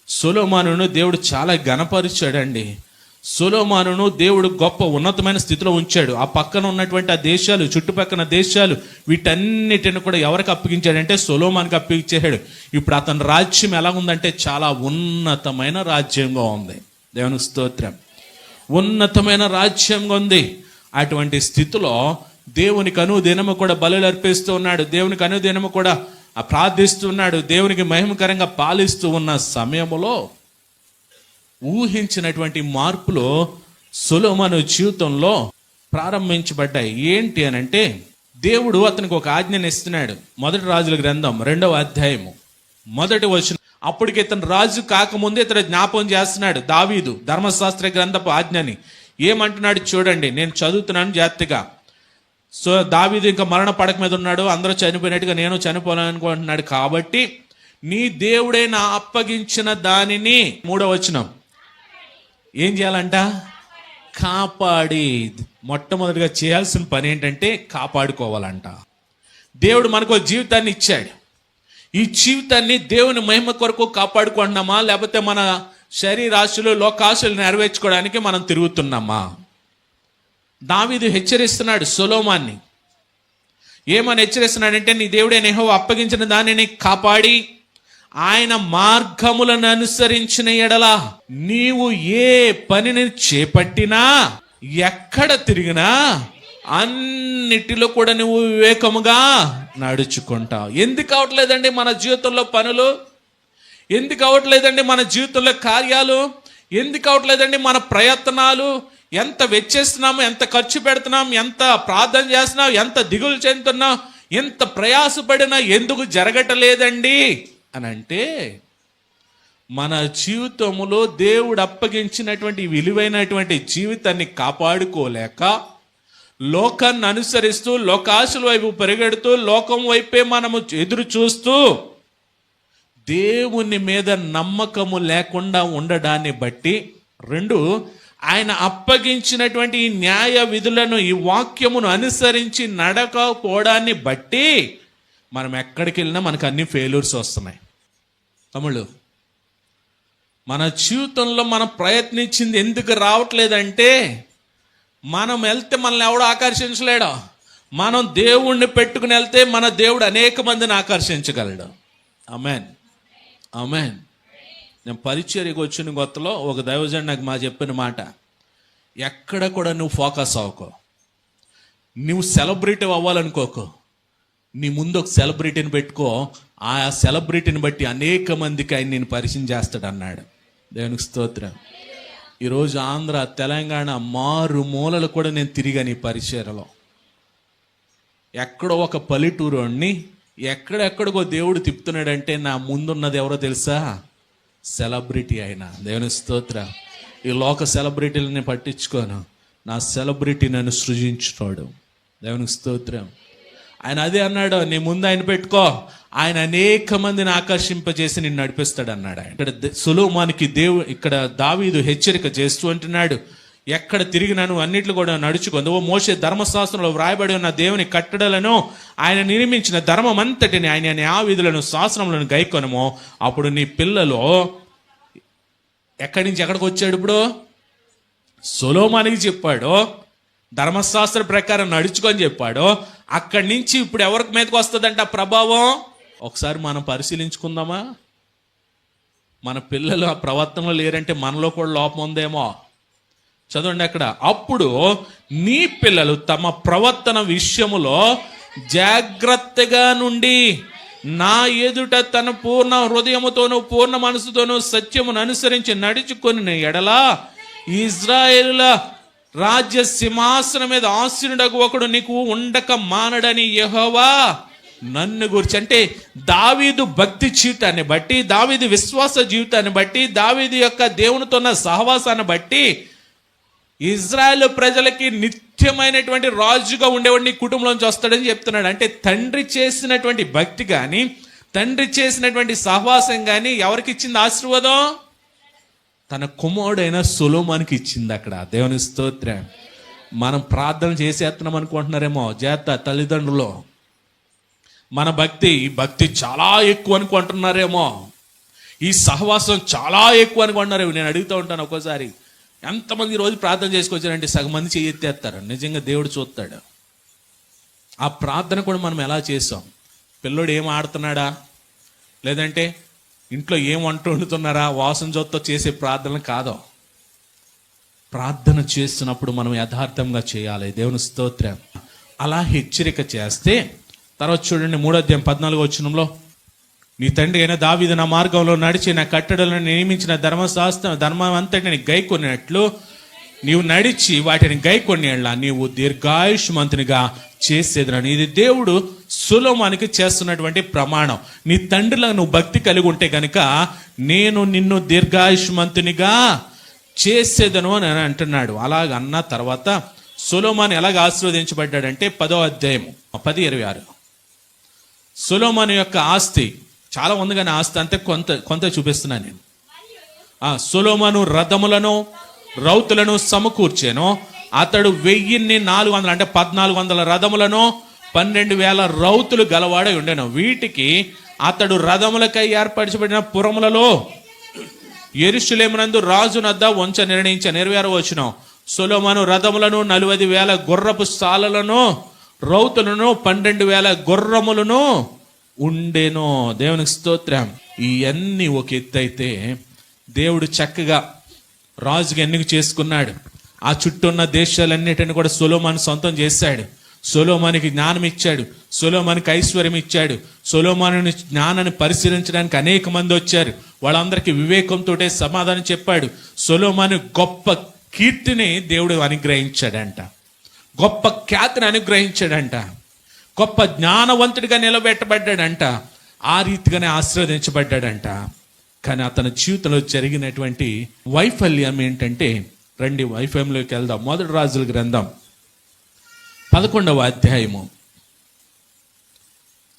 సొలొమోనును దేవుడు చాలా ఘనపరిచాడండి. సొలొమోనును దేవుడు గొప్ప ఉన్నతమైన స్థితిలో ఉంచాడు. ఆ పక్కన ఉన్నటువంటి ఆ దేశాలు, చుట్టుపక్కల దేశాలు, వీటన్నిటిని కూడా ఎవరికి అప్పగించాడంటే సొలొమోనుకి అప్పగించాడు. ఇప్పుడు అతని రాజ్యం ఎలా ఉందంటే చాలా ఉన్నతమైన రాజ్యంగా ఉంది. దేవునికి స్తోత్రం. ఉన్నతమైన రాజ్యంగా ఉంది. అటువంటి స్థితిలో దేవునికి అనుదినము కూడా బలులు అర్పిస్తూ ఉన్నాడు. దేవునికి అనుదినము కూడా ప్రార్థిస్తున్నాడు. దేవునికి మహిమకరంగా పాలిస్తూ ఉన్న సమయంలో ఊహించినటువంటి మార్పులు సొలొమోను జీవితంలో ప్రారంభించబడ్డాయి. ఏంటి అని అంటే, దేవుడు అతనికి ఒక ఆజ్ఞను ఇస్తున్నాడు. 1 రాజుల గ్రంథం 2వ అధ్యాయము 1వ వచనం. అప్పటికి ఇతను రాజు కాకముందే ఇతను జ్ఞాపకం చేస్తున్నాడు దావీదు ధర్మశాస్త్ర గ్రంథపు ఆజ్ఞని. ఏమంటున్నాడు చూడండి, నేను చదువుతున్నాను జాగ్రత్తగా. సో దావీదు ఇంకా మరణ పడక మీద ఉన్నాడు, అందరూ చనిపోయినట్టుగా నేను చనిపోవాలనుకుంటున్నాడు. కాబట్టి నీ దేవుడే నా అప్పగించిన దానిని, 3వ వచనం, ఏం చేయాలంట? కాపాడి. మొట్టమొదటిగా చేయాల్సిన పని ఏంటంటే కాపాడుకోవాలంట. దేవుడు మనకు జీవితాన్ని ఇచ్చాడు. ఈ జీవితాన్ని దేవుని మహిమ కొరకు కాపాడుకుంటున్నామా, లేకపోతే మన శరీరాశులు లోకాశులు నెరవేర్చుకోవడానికి మనం తిరుగుతున్నామా? దావీదు హెచ్చరిస్తున్నాడు సొలొమోన్ని. ఏమని హెచ్చరిస్తున్నాడంటే, నీ దేవుడే యెహోవా అప్పగించిన దానిని కాపాడి ఆయన మార్గములను అనుసరించిన ఎడల నీవు ఏ పనిని చేపట్టినా ఎక్కడ తిరిగినా అన్నిటిలో కూడా నువ్వు వివేకముగా నడుచుకుంటావు. ఎందుకు అవట్లేదండి మన జీవితంలో పనులు? ఎందుకు అవట్లేదండి మన జీవితంలో కార్యాలు? ఎందుకు అవట్లేదండి మన ప్రయత్నాలు? ఎంత వెచ్చేస్తున్నాము, ఎంత ఖర్చు పెడుతున్నాం, ఎంత ప్రార్థన చేస్తున్నాం, ఎంత దిగులు చెందుతున్నాం, ఎంత ప్రయాసపడినా ఎందుకు జరగటలేదండి అని అంటే, మన జీవితంలో దేవుడు అప్పగించినటువంటి విలువైనటువంటి జీవితాన్ని కాపాడుకోలేక లోకాన్ని అనుసరిస్తూ లోకాశల వైపు పరిగెడుతూ లోకం వైపే మనము ఎదురు చూస్తూ దేవుని మీద నమ్మకము లేకుండా ఉండడాన్ని బట్టి, 2, ఆయన అప్పగించినటువంటి ఈ న్యాయ విధులను, ఈ వాక్యమును అనుసరించి నడకపోవడాన్ని బట్టి మనం ఎక్కడికి వెళ్ళినా మనకు అన్ని ఫెయిల్యూర్స్ వస్తున్నాయి. తమ్ముళ్ళు, మన జీవితంలో మనం ప్రయత్నించింది ఎందుకు రావట్లేదంటే, మనం వెళ్తే మనల్ని ఎవడు ఆకర్షించలేడు. మనం దేవుణ్ణి పెట్టుకుని వెళ్తే మన దేవుడు అనేక మందిని ఆకర్షించగలడు. ఆమేన్, ఆమేన్. నేను పరిచర్యకు వచ్చిన కొత్తలో ఒక దైవజనుడు నాకు చెప్పిన మాట, ఎక్కడ కూడా నువ్వు ఫోకస్ అవ్వకో, నువ్వు సెలబ్రిటీ అవ్వాలనుకోకు, నీ ముందు ఒక సెలబ్రిటీని పెట్టుకో, ఆ సెలబ్రిటీని బట్టి అనేక మందికి ఆయన నేను పరిచయం చేస్తాడు అన్నాడు. దేవునికి స్తోత్రం. ఈరోజు ఆంధ్ర, తెలంగాణ మారు మూలలు కూడా నేను తిరిగాను ఈ పరిచర్యలో. ఎక్కడో ఒక పల్లెటూరుని ఎక్కడెక్కడికో దేవుడు తిప్పుతున్నాడంటే నా ముందున్నది ఎవరో తెలుసా? సెలబ్రిటీ అయినా. దేవుని స్తోత్రం. ఈ లోక సెలబ్రిటీలని పట్టించుకోను, నా సెలబ్రిటీ నన్ను సృజించుతాడు. దేవునికి స్తోత్రం. ఆయన అదే అన్నాడు, నీ ముందు ఆయన పెట్టుకో, ఆయన అనేక మందిని ఆకర్షింపజేసి నిన్ను నడిపిస్తాడు అన్నాడు. ఆయన ఇక్కడ సొలొమోనుకి ఇక్కడ దావీదు హెచ్చరిక చేస్తూ అంటున్నాడు, ఎక్కడ తిరిగినాను అన్నిట్లు కూడా నడుచుకుంది. మోషే ధర్మశాస్త్రంలో వ్రాయబడి ఉన్న దేవుని కట్టడలను, ఆయన నిర్మించిన ధర్మం అంతటిని, ఆయన న్యాయవిధులను శాస్త్రములను గైకొనము. అప్పుడు నీ పిల్లలు ఎక్కడి నుంచి ఎక్కడికి వచ్చాడు? ఇప్పుడు సొలొమోనుకి చెప్పాడు, ధర్మశాస్త్ర ప్రకారం నడుచుకొని చెప్పాడు. అక్కడి నుంచి ఇప్పుడు ఎవరికి మీదకి వస్తుందంట ప్రభావం? ఒకసారి మనం పరిశీలించుకుందామా? మన పిల్లలు ఆ ప్రవర్తనలో లేరంటే మనలో కూడా లోపం ఉందేమో. చదవండి అక్కడ, అప్పుడు నీ పిల్లలు తమ ప్రవర్తన విషయములో జాగ్రత్తగా నుండి నా ఎదుట తన పూర్ణ హృదయముతోనూ పూర్ణ మనసుతోనూ సత్యమును అనుసరించి నడుచుకొని ఎడలా ఇజ్రాయేలుల రాజ్య సింహాసనం మీద ఆసీనుడగు ఒకడు నీకు ఉండక మానడని యెహోవా నన్ను గురించి. అంటే దావీదు భక్తి జీవితాన్ని బట్టి, దావీదు విశ్వాస జీవితాన్ని బట్టి, దావీదు యొక్క దేవునితో ఉన్న సహవాసాన్ని బట్టి ఇజ్రాయేల్ ప్రజలకి నిత్యమైనటువంటి రాజుగా ఉండేవాడు నీ కుటుంబంలోంచి వస్తాడని చెప్తున్నాడు. అంటే తండ్రి చేసినటువంటి భక్తి కానీ, తండ్రి చేసినటువంటి సహవాసం కానీ ఎవరికి ఇచ్చింది ఆశీర్వాదం? తన కుమారుడైన సొలొమోనుకి ఇచ్చింది అక్కడ. దేవుని స్తోత్రం. మనం ప్రార్థన చేసేస్తున్నాం అనుకుంటున్నారేమో తల్లిదండ్రులు, మన ఈ భక్తి చాలా ఎక్కువ అనుకుంటున్నారేమో, ఈ సహవాసం చాలా ఎక్కువ అనుకుంటున్నారేమో. నేను అడుగుతూ ఉంటాను ఒక్కోసారి, ఎంతమంది రోజు ప్రార్థన చేసుకొచ్చారంటే సగం మంది చెయ్యెత్తేస్తారు. నిజంగా దేవుడు చూస్తాడు. ఆ ప్రార్థన కూడా మనం ఎలా చేసాం? పిల్లోడు ఏం ఆడుతున్నాడా, లేదంటే ఇంట్లో ఏం వంట వండుతున్నారా, వాసన జొత్తో చేసే ప్రార్థన కాదో. ప్రార్థన చేస్తున్నప్పుడు మనం యథార్థంగా చేయాలి. దేవుని స్తోత్రం. అలా హెచ్చరిక చేస్తే తర్వాత చూడండి 3వ అధ్యాయం 14వ వచనంలో, నీ తండ్రి అయిన దావీదు నా మార్గంలో నడిచి నా కట్టడలను నియమించిన ధర్మం అంతటిని గైకొన్నట్లు నీవు నడిచి వాటిని గైకొనేలా నీవు దీర్ఘాయుష్మంతునిగా చేసేదనని. ఇది దేవుడు సొలొమోనుకి చేస్తున్నటువంటి ప్రమాణం. నీ తండ్రిలో నువ్వు భక్తి కలిగి ఉంటే కనుక నేను నిన్ను దీర్ఘాయుష్మంతునిగా చేసేదను అని అంటున్నాడు. అలాగ అన్న తర్వాత సొలొమోను ఎలాగ ఆశీర్వదించబడ్డాడంటే 10వ అధ్యాయం 10:26. సొలొమోను యొక్క ఆస్తి చాలా ఉంది, కానీ ఆస్తి అంతే కొంత చూపిస్తున్నాను నేను. సొలొమోను రథములను రౌతులను సమకూర్చాను. అతడు 1400 అంటే 1400 రథములను 12,000 రౌతులు గలవాడై ఉండెను. వీటికి అతడు రథములకై ఏర్పరచబడిన పురములలో యెరూషలేమునందు రాజునద్ద ఉంచ నిర్ణయించిన. 26వ వచనం, సొలొమోను రథములను 40,000 గుర్రపు సాలలను రౌతులను 12,000 గుర్రములను ఉండెను. దేవునికి స్తోత్రం. ఇవన్నీ ఒక ఎత్తు అయితే, దేవుడు చక్కగా రాజుగా ఎన్నిక చేసుకున్నాడు. ఆ చుట్టూ ఉన్న దేశాలన్నిటిని కూడా సొలొమోను సొంతం చేశాడు. సొలొమోనుకి జ్ఞానం ఇచ్చాడు, సొలొమోనుకి ఐశ్వర్యం ఇచ్చాడు. సొలొమోను జ్ఞానాన్ని పరిశీలించడానికి అనేక మంది వచ్చారు. వాళ్ళందరికీ వివేకంతో సమాధానం చెప్పాడు. సొలొమోను గొప్ప కీర్తిని దేవుడు అనుగ్రహించాడంట, గొప్ప ఖ్యాతిని అనుగ్రహించాడంట, గొప్ప జ్ఞానవంతుడిగా నిలబెట్టబడ్డాడంట, ఆ రీతిగానే ఆశీర్వదించబడ్డాడంట. కానీ అతని జీవితంలో జరిగినటువంటి వైఫల్యం ఏంటంటే, రండి వైఫల్యంలోకి వెళ్దాం. 1 రాజుల గ్రంథం 11వ అధ్యాయము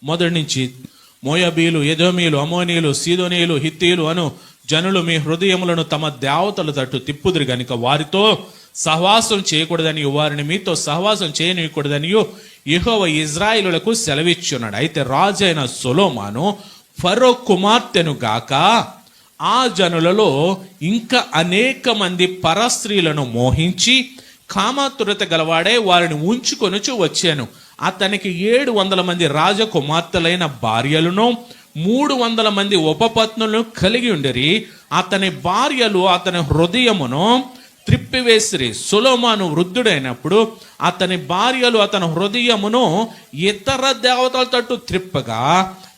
1 నుంచి, మోయాబీలు, ఎదోమీయులు, అమోనీయులు, సీదోనీయులు, హిత్తీయులు అను జనులు మీ హృదయములను తమ దేవతల తట్టు తిప్పుదురు గనుక వారితో సహవాసం చేయకూడదని, వారిని మీతో సహవాసం చేయనీయకూడదని యెహోవా ఇశ్రాయేలులకు సెలవిచ్చున్నాడు. అయితే రాజు అయిన సొలొమోను ఫరో కుమార్తెను గాక ఆ జనులలో ఇంకా అనేక మంది పరస్త్రీలను మోహించి కామాతురత గలవాడే వారిని ఉంచుకొనుచు వచ్చాను. అతనికి 700 మంది రాజకుమార్తెలైన భార్యలను 300 మంది ఉపపత్నులను కలిగి ఉండిరి. అతని భార్యలు అతని హృదయమును త్రిప్పివేసిరి. సొలొమోను వృద్ధుడైనప్పుడు అతని భార్యలు అతని హృదయమును ఇతర దేవతల తట్టు త్రిప్పగా,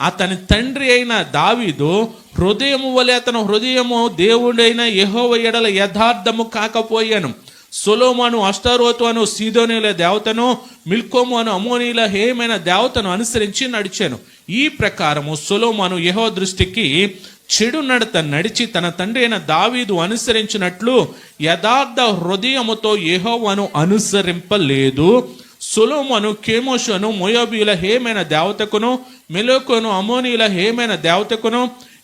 అతని తండ్రి అయిన దావీదు హృదయము వలె అతని హృదయము దేవుడైన యెహోవా ఎడల యథార్థము కాకపోయాను. సొలొమోను అష్టారోతు అను సీదోనీల దేవతను, మిల్కోము అను అమోనీల హేయమైన దేవతను అనుసరించి నడిచాను. ఈ ప్రకారము సొలొమోను యెహోవా దృష్టికి చెడు నడత నడిచి తన తండ్రి అయిన దావీదు అనుసరించినట్లు యథార్థ హృదయముతో యెహోవాను అనుసరింపలేదు. సొలొమోను కెమోషును మోయాబీల హేయమైన దేవతకును, మెలకును అమోనీల హేయమైన దేవతకును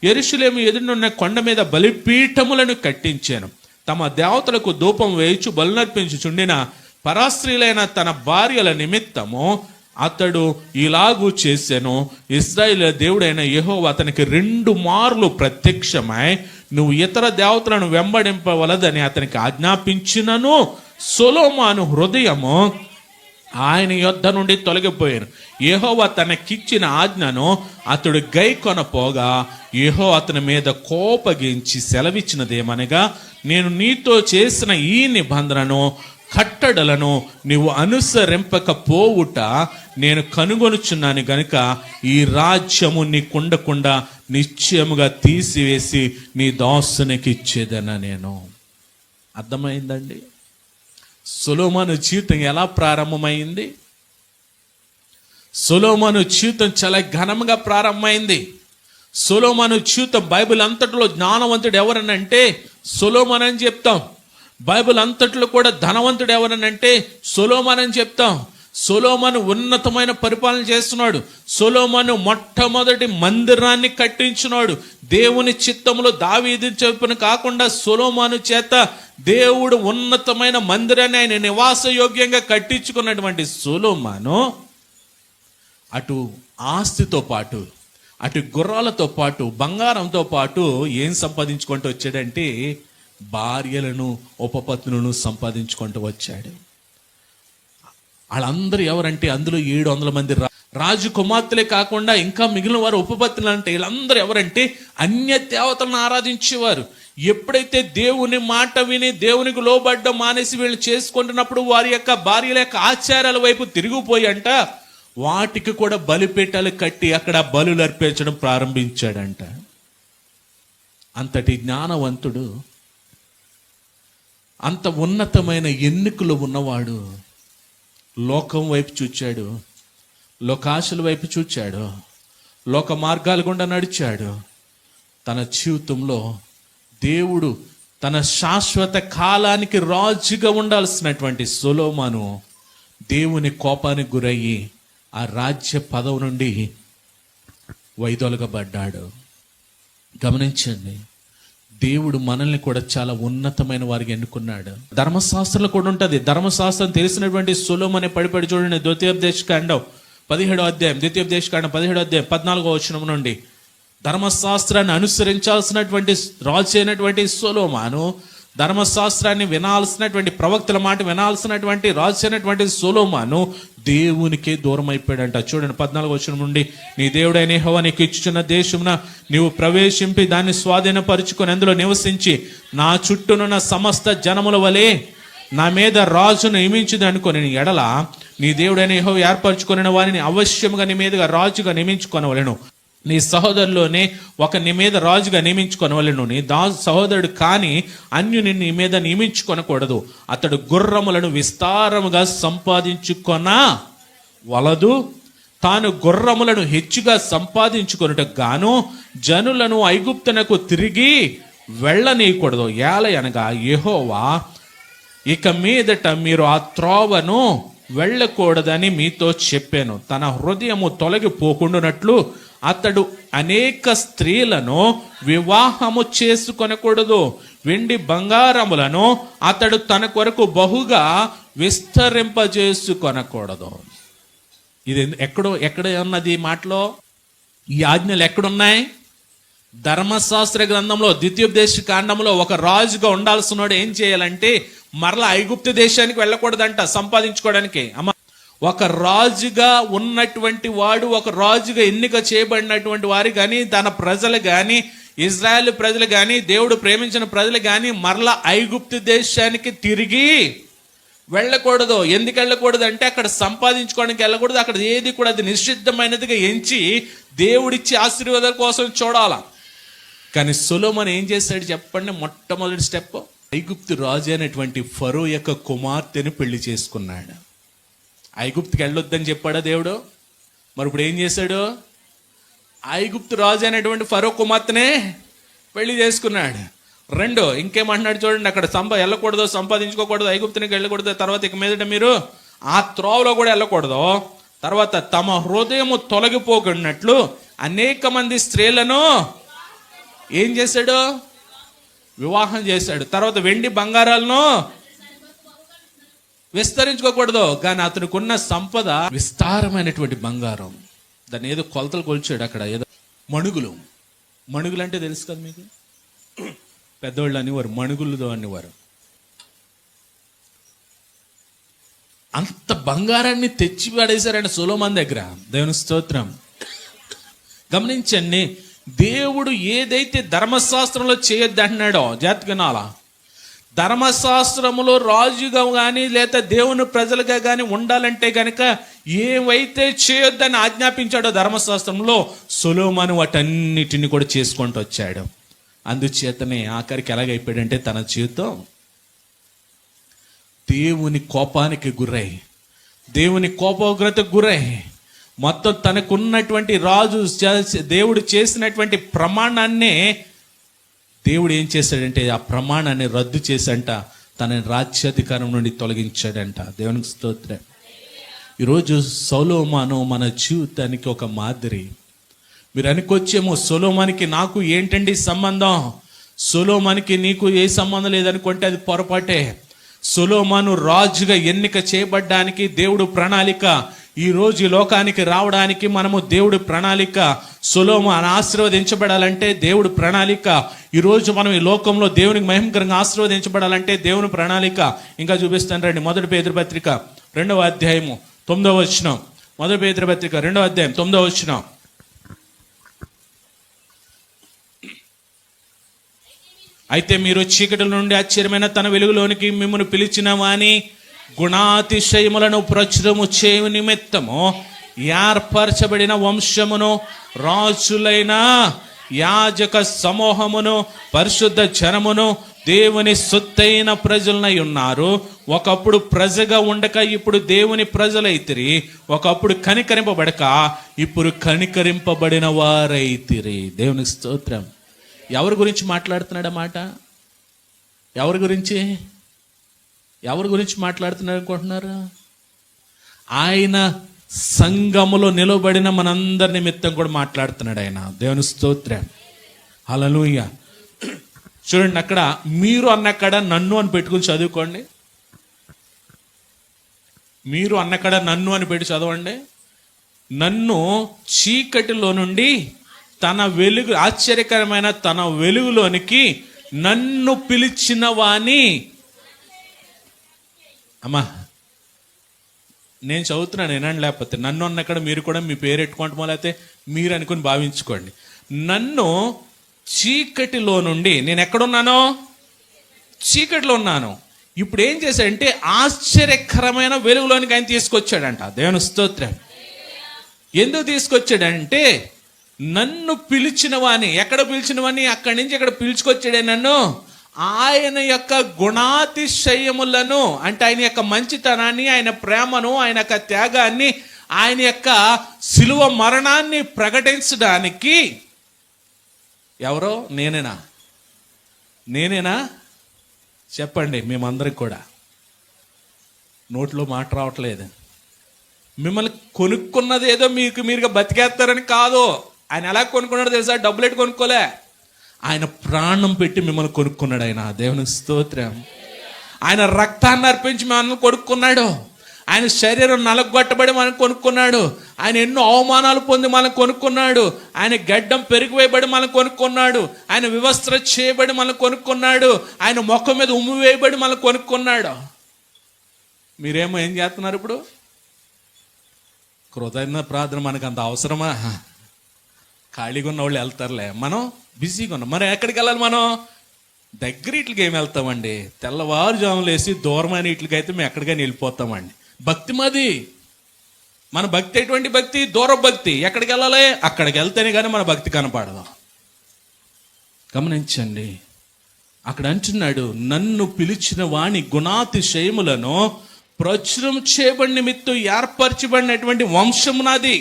యెరూషలేము ఎదురునున్న కొండ మీద బలిపీఠములను కట్టించాను. తమ దేవతలకు ధూపం వేయించు బలునర్పించుచుండిన పరాస్త్రీలైన తన భార్యల నిమిత్తము అతడు ఇలాగూ చేసెను. ఇశ్రాయేలు దేవుడైన యెహోవా అతనికి 2 మార్లు ప్రత్యక్షమై నువ్వు ఇతర దేవతలను వెంబడింపవలదని అతనికి ఆజ్ఞాపించినను సొలొమోను హృదయము ఆయన యొద్ద నుండి తొలగిపోయాను. యెహోవా తనకిచ్చిన ఆజ్ఞను అతడు గైకొనపోగా యెహోవా అతని మీద కోపగించి సెలవిచ్చినదేమనగా, నేను నీతో చేసిన ఈ నిబంధనను కట్టడలను నీవు అనుసరింపకపోవుట నేను కనుగొనుచున్నాను గనుక ఈ రాజ్యము నీకుండకుండా నిశ్చయముగా తీసివేసి నీ దాసునికి ఇచ్చేదన నేను. అర్థమైందండి సొలొమోను జీవితం ఎలా ప్రారంభమైంది? సొలొమోను జీవితం చాలా ఘనంగా ప్రారంభమైంది. సొలొమోను జీవితం బైబిల్ అంతటిలో జ్ఞానవంతుడు ఎవరనంటే సొలొమోను అని చెప్తాం. బైబిల్ అంతట్లో కూడా ధనవంతుడు ఎవరనంటే సొలొమోను అని చెప్తాం. సొలొమోను ఉన్నతమైన పరిపాలన చేస్తున్నాడు. సొలొమోను మొట్టమొదటి మందిరాన్ని కట్టించినాడు. దేవుని చిత్తములో దావీదు చెప్పున కాకుండా సొలొమోను చేత దేవుడు ఉన్నతమైన మందిరాన్ని ఆయన నివాస యోగ్యంగా కట్టించుకున్నటువంటి సొలొమోను అటు ఆస్తితో పాటు, అటు గుర్రాలతో పాటు, బంగారంతో పాటు ఏం సంపాదించుకుంటూ వచ్చాడంటే భార్యలను ఉపపత్నులను సంపాదించుకుంటూ వచ్చాడు. వాళ్ళందరూ ఎవరంటే అందులో 700 మంది రాజకుమార్తెలే కాకుండా ఇంకా మిగిలిన వారు ఉపపత్నులు. అంటే వీళ్ళందరూ ఎవరంటే అన్య దేవతలను ఆరాధించేవారు. ఎప్పుడైతే దేవుని మాట విని దేవునికి లోబడ్డం మానేసి వీళ్ళు చేసుకుంటున్నప్పుడు వారి యొక్క భార్యల యొక్క ఆచారాల వైపు తిరిగిపోయి అంట వాటికి కూడా బలిపీఠాలు కట్టి అక్కడ బలులు అర్పించడం ప్రారంభించాడంట. అంతటి జ్ఞానవంతుడు, అంత ఉన్నతమైన ఎన్నికలు ఉన్నవాడు లోకం వైపు చూచాడు, లోకాశల వైపు చూచాడు, లోక మార్గాల గుండా నడిచాడు. తన జీవితంలో దేవుడు తన శాశ్వత కాలానికి రాజుగా ఉండాల్సినటువంటి సొలొమోను దేవుని కోపానికి గురయ్యి ఆ రాజ్య పదవి నుండి వైదొలగబడ్డాడు. గమనించండి, దేవుడు మనల్ని కూడా చాలా ఉన్నతమైన వారికి ఎన్నుకున్నాడు. ధర్మశాస్త్రంలో కూడా ఉంటుంది. ధర్మశాస్త్రం తెలిసినటువంటి సొలొమోను పడిపడి చూడండి, ద్వితీయోపదేశకాండం 17వ అధ్యాయం, ద్వితీయోపదేశకాండం 17వ అధ్యాయం 14వ వచనం నుండి. ధర్మశాస్త్రాన్ని అనుసరించాల్సినటువంటి రాజు అయినటువంటి సొలొమోను, ధర్మశాస్త్రాన్ని వినాల్సినటువంటి ప్రవక్తల మాట వినాల్సినటువంటి రాజు అయినటువంటి సొలొమోను దేవునికే దూరం అయిపోయాడంట. చూడండి 14వ వచనం నుండి, నీ దేవుడైన యెహోవా నీకు ఇచ్చుచున్న దేశమున నీవు ప్రవేశింపి దాన్ని స్వాధీనపరుచుకొని అందులో నివసించి నా చుట్టూనున్న సమస్త జనముల వలె నా మీద రాజును నియమించుది అనుకొని నీ ఎడల నీ దేవుడైన యెహోవా ఏర్పరచుకొనిన వారిని అవశ్యముగా నీ మీదుగా రాజుగా నియమించుకొనవలెను. నీ సహోదరులోనే ఒక నీ మీద రాజుగా నియమించుకొనవలెను. నీ సహోదరుడు కానీ అన్యుని నీ మీద నియమించుకొనకూడదు. అతడు గుర్రములను విస్తారముగా సంపాదించుకొన వలదు. తాను గుర్రములను హెచ్చుగా సంపాదించుకొనుటకు గాను జనులను ఐగుప్తునకు తిరిగి వెళ్ళనీయకూడదు. ఏలయనగా యెహోవా ఇక మీదట మీరు ఆ త్రోవను వెళ్ళకూడదని మీతో చెప్పాను. తన హృదయము తొలగిపోకుండానట్లు అతడు అనేక స్త్రీలను వివాహము చేసుకొనకూడదు. వెండి బంగారములను అతడు తన కొరకు బహుగా విస్తరింపజేసుకొనకూడదు. ఇది ఎక్కడ ఉన్నది మాటలో? ఈ ఆజ్ఞలు ఎక్కడున్నాయి? ధర్మశాస్త్ర గ్రంథంలో ద్వితీయోపదేశ కాండంలో ఒక రాజుగా ఉండాల్సినోడు ఏం చేయాలంటే మరలా ఐగుప్తు దేశానికి వెళ్ళకూడదంట సంపాదించుకోవడానికి. అమ్మ, ఒక రాజుగా ఉన్నటువంటి వాడు, ఒక రాజుగా ఎన్నిక చేయబడినటువంటి వారు కానీ, తన ప్రజలు కానీ, ఇజ్రాయెల్ ప్రజలు కానీ, దేవుడు ప్రేమించిన ప్రజలు కానీ మరలా ఐగుప్తు దేశానికి తిరిగి వెళ్ళకూడదు. ఎందుకు వెళ్ళకూడదు అంటే అక్కడ సంపాదించుకోవడానికి వెళ్ళకూడదు. అక్కడ ఏది కూడా అది నిషిద్ధమైనదిగా ఎంచి దేవుడిచ్చి ఆశీర్వాదాల కోసం చూడాల. కానీ సొలొమోను ఏం చేశాడు చెప్పండి? మొట్టమొదటి స్టెప్, ఐగుప్తు రాజు అయినటువంటి ఫరో యొక్క కుమార్తెను పెళ్లి చేసుకున్నాడు. ఐగుప్తుకి వెళ్ళొద్దని చెప్పాడా దేవుడు? మరి ఇప్పుడు ఏం చేశాడు? ఐగుప్తు రాజు అయినటువంటి ఫరో కుమార్తెనే పెళ్లి చేసుకున్నాడు. రెండో ఇంకేమంటున్నాడు చూడండి, అక్కడ వెళ్ళకూడదు, సంపాదించుకోకూడదు, ఐగుప్తునికి వెళ్ళకూడదు. తర్వాత ఇక మీదట మీరు ఆ త్రోవలో కూడా వెళ్ళకూడదు. తర్వాత తమ హృదయము తొలగిపోకున్నట్లు అనేక మంది స్త్రీలను ఏం చేశాడు? వివాహం చేశాడు. తర్వాత వెండి బంగారాలను విస్తరించుకోకూడదు. కానీ అతనికి ఉన్న సంపద విస్తారమైనటువంటి బంగారం. దాన్ని ఏదో కొలతలు కొలిచాడు. అక్కడ ఏదో మణుగులు అంటే తెలుసు కదా మీకు, పెద్దవాళ్ళు అనేవారు మణుగులు అనేవారు. అంత బంగారాన్ని తెచ్చి పడేశారండి సొలొమోను దగ్గర. దేవుని స్తోత్రం. గమనించండి, దేవుడు ఏదైతే ధర్మశాస్త్రంలో చేయొద్దు అంటున్నాడో జాతికనాలా, ధర్మశాస్త్రములో రాజుగా కానీ లేదా దేవుని ప్రజలుగా కానీ ఉండాలంటే కనుక ఏవైతే చేయొద్దని ఆజ్ఞాపించాడో ధర్మశాస్త్రంలో సొలొమోను వాటన్నిటిని కూడా చేసుకుంటూ వచ్చాడు. అందుచేతనే ఆఖరికి ఎలాగైపోయాడంటే తన జీవితం దేవుని కోపానికి గురై, దేవుని కోపోగ్రతకు గురై, మొత్తం తనకున్నటువంటి రాజు దేవుడు చేసినటువంటి ప్రమాణాన్నే దేవుడు ఏం చేశాడంటే ఆ ప్రమాణాన్ని రద్దు చేసంట తన రాజ్యాధికారం నుండి తొలగించాడంట. దేవునికి స్తోత్రం. ఈరోజు సొలొమోను మన జీవితానికి ఒక మాదిరి. మీరు అనుకోవచ్చేమో సొలొమోనుకి నాకు ఏంటండి సంబంధం, సొలొమోనుకి నీకు ఏ సంబంధం లేదనుకుంటే అది పొరపాటే. సొలొమోను రాజుగా ఎన్నిక చేయబడ్డానికి దేవుడు ప్రణాళిక, ఈ రోజు లోకానికి రావడానికి మనము దేవుడి ప్రణాళిక, సొలొమోను ఆశీర్వదించబడాలంటే దేవుడి ప్రణాళిక, ఈరోజు మనం ఈ లోకంలో దేవునికి మహిమకరంగా ఆశీర్వదించబడాలంటే దేవుని ప్రణాళిక. ఇంకా చూపిస్తాను రండి, 1 పేతురు పత్రిక 2వ అధ్యాయము 9వ వచనం. 1 పేతురు పత్రిక 2వ అధ్యాయం 9వ వచనం. అయితే మీరు చీకటి నుండి ఆశ్చర్యమైన తన వెలుగులోనికి మిమ్మల్ని పిలిచిన వాని గుణాతిశయములను ప్రచురము చేయు నిమిత్తము ఏర్పరచబడిన వంశమును, రాజులైన యాజక సమూహమును, పరిశుద్ధ జనమును, దేవుని సొత్తైన ప్రజలనై ఉన్నారు. ఒకప్పుడు ప్రజగా ఉండక ఇప్పుడు దేవుని ప్రజలైతిరి, ఒకప్పుడు కనికరింపబడక ఇప్పుడు కనికరింపబడిన వారైతిరి. దేవునికి స్తోత్రం. ఎవరి గురించి మాట్లాడుతున్నాడు మాట? ఎవరి గురించి మాట్లాడుతున్నారు అనుకుంటున్నారు? ఆయన సంఘములో నిలబడిన మనందరి నిమిత్తం కూడా మాట్లాడుతున్నాడు ఆయన. దేవుని స్తోత్రం, హల్లెలూయా. చూడండి, అక్కడ మీరు అన్నక్కడ నన్ను అని పెట్టుకుని చదువుకోండి. మీరు అన్నక్కడ నన్ను అని పెట్టి చదవండి. నన్ను చీకటిలో నుండి తన వెలుగు, ఆశ్చర్యకరమైన తన వెలుగులోనికి నన్ను పిలిచిన వాణి. అమ్మా, నేను చదువుతున్నాను ఏనండి, లేకపోతే నన్ను అన్నక్కడ మీరు కూడా మీ పేరు ఎట్టుకుంటామో లేకపోతే మీరు అనుకుని భావించుకోండి. నన్ను చీకటిలో నుండి, నేను ఎక్కడున్నాను? చీకటిలో ఉన్నాను. ఇప్పుడు ఏం చేశాడంటే ఆశ్చర్యకరమైన వెలుగులోనికి ఆయన తీసుకొచ్చాడంట. దేవుని స్తోత్రం. ఎందుకు తీసుకొచ్చాడంటే నన్ను పిలిచిన వాణి, ఎక్కడ పిలిచిన వాణి? అక్కడి నుంచి ఇక్కడ పిలుచుకొచ్చాడే నన్ను. ఆయన యొక్క గుణాతిశయములను, అంటే ఆయన యొక్క మంచితనాన్ని, ఆయన ప్రేమను, ఆయన యొక్క త్యాగాన్ని, ఆయన యొక్క శిలువ మరణాన్ని ప్రకటించడానికి ఎవరో నేనేనా చెప్పండి. మేమందరికి కూడా నోట్లో మాట రావట్లేదు. మిమ్మల్ని కొనుక్కున్నది ఏదో మీరుగా బతికేస్తారని కాదు. ఆయన ఎలా కొనుక్కున్నాడో తెలుసా? డబ్బులు ఎట్టు కొనుక్కోలే, ఆయన ప్రాణం పెట్టి మిమ్మల్ని కొనుక్కున్నాడు ఆయన. దేవుని స్తోత్రం. ఆయన రక్తాన్ని అర్పించి మనల్ని కొనుక్కున్నాడు. ఆయన శరీరం నలగొట్టబడి మనల్ని కొనుక్కున్నాడు. ఆయన ఎన్నో అవమానాలు పొంది మనల్ని కొనుక్కున్నాడు. ఆయన గడ్డం పెరిగివేయబడి మనల్ని కొనుక్కున్నాడు. ఆయన వివస్త్ర చేయబడి మనల్ని కొనుక్కున్నాడు. ఆయన ముఖం మీద ఉమ్ము వేయబడి మనల్ని కొనుక్కున్నాడు. మీరేమో ఏం చేస్తున్నారు ఇప్పుడు? కృతజ్ఞత ప్రార్థన మనకు అంత అవసరమా? ఖాళీగా ఉన్న వాళ్ళు వెళ్తారులే, మనం బిజీగా ఉన్నాం. మరి ఎక్కడికి వెళ్ళాలి? మనం దగ్గర ఇట్లకి ఏమి వెళ్తామండి? తెల్లవారుజాములు వేసి దూరమైన ఇట్లకి అయితే మేము ఎక్కడికైనా వెళ్ళిపోతామండి. భక్తి మాది. మన భక్తి ఎటువంటి భక్తి? దూర భక్తి. ఎక్కడికి వెళ్ళాలి? అక్కడికి వెళ్తేనే కానీ మన భక్తి కనపడదు. గమనించండి, అక్కడ అంటున్నాడు, నన్ను పిలిచిన వాణి గుణాతిశయములను ప్రచురం చేయబడి నిమిత్తం ఏర్పరచబడినటువంటి వంశం నాది.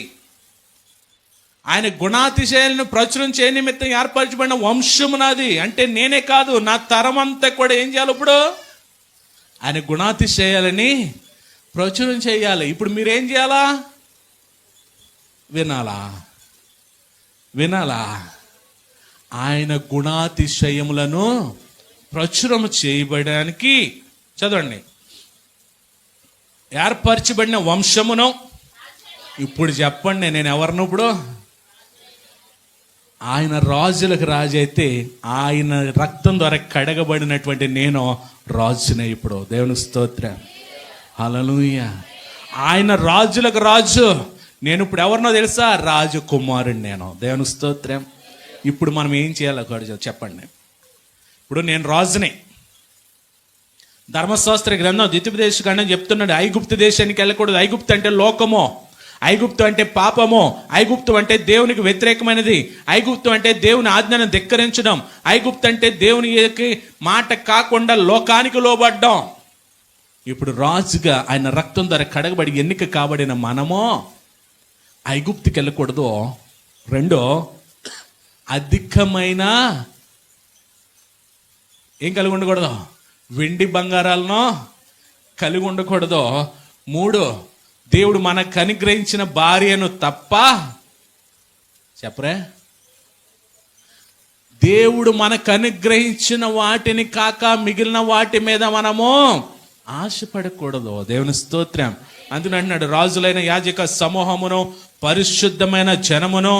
ఆయన గుణాతిశయాలను ప్రచురం చేయ నిమిత్తం ఏర్పరచబడిన వంశము నాది. అంటే నేనే కాదు, నా తరం అంతా కూడా ఏం చేయాలి? ఇప్పుడు ఆయన గుణాతిశయాలని ప్రచురం చేయాలి. ఇప్పుడు మీరేం చేయాలా? వినాలా? ఆయన గుణాతిశయములను ప్రచురం చేయబడడానికి చదవండి. ఏర్పరచబడిన వంశమును. ఇప్పుడు చెప్పండి, నేను ఎవరిను? ఇప్పుడు ఆయన రాజులకు రాజు అయితే ఆయన రక్తం ద్వారా కడగబడినటువంటి నేను రాజునే ఇప్పుడు. దేవుని స్తోత్రం, హల్లెలూయా. ఆయన రాజులకు రాజు, నేను ఇప్పుడు ఎవరినో తెలుసా? రాజకుమారుడు నేను. దేవుని స్తోత్రం. ఇప్పుడు మనం ఏం చేయాలి చెప్పండి. ఇప్పుడు నేను రాజునే. ధర్మశాస్త్ర గ్రంథం ద్వితీయోపదేశ కాండం చెప్తున్నాడు, ఐగుప్తు దేశానికి వెళ్ళకూడదు. ఐగుప్తు అంటే లోకము, ఐగుప్తు అంటే పాపము, ఐగుప్తు అంటే దేవునికి వ్యతిరేకమైనది, ఐగుప్తు అంటే దేవుని ఆజ్ఞను ధిక్కరించడం, ఐగుప్తు అంటే దేవుని మాట కాకుండా లోకానికి లోబడ్డం. ఇప్పుడు రాజుగా ఆయన రక్తం ద్వారా కడగబడి ఎన్నిక కాబడిన మనము ఐగుప్తుకి వెళ్ళకూడదు. రెండో, అధికమైన ఏం కలిగి ఉండకూడదు? వెండి బంగారాలను కలిగి ఉండకూడదు. మూడు, దేవుడు మనకు అనుగ్రహించిన భార్యను తప్ప చెప్పరే, దేవుడు మనకు అనుగ్రహించిన వాటిని కాక మిగిలిన వాటి మీద మనము ఆశపడకూడదు. దేవుని స్తోత్రం. అందుకని అంటున్నాడు, రాజులైన యాజక సమూహమును పరిశుద్ధమైన జనమును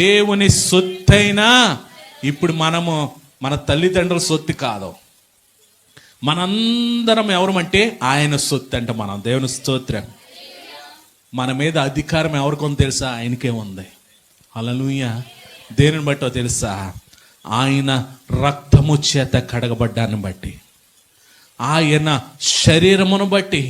దేవుని సొత్తైన. ఇప్పుడు మనము మన తల్లిదండ్రుల సొత్తు కాదు, మనందరం ఎవరమంటే ఆయన సొత్తు అంట మనం. దేవుని స్తోత్రం. మన మీద అధికారం ఎవరికొని తెలుసా? ఆయనకే ఉంది. హల్లెలూయా. దేనిని బట్టో తెలుసా? ఆయన రక్తము చేత కడగబడ్డాన్ని బట్టి, ఆయన శరీరమును బట్టి,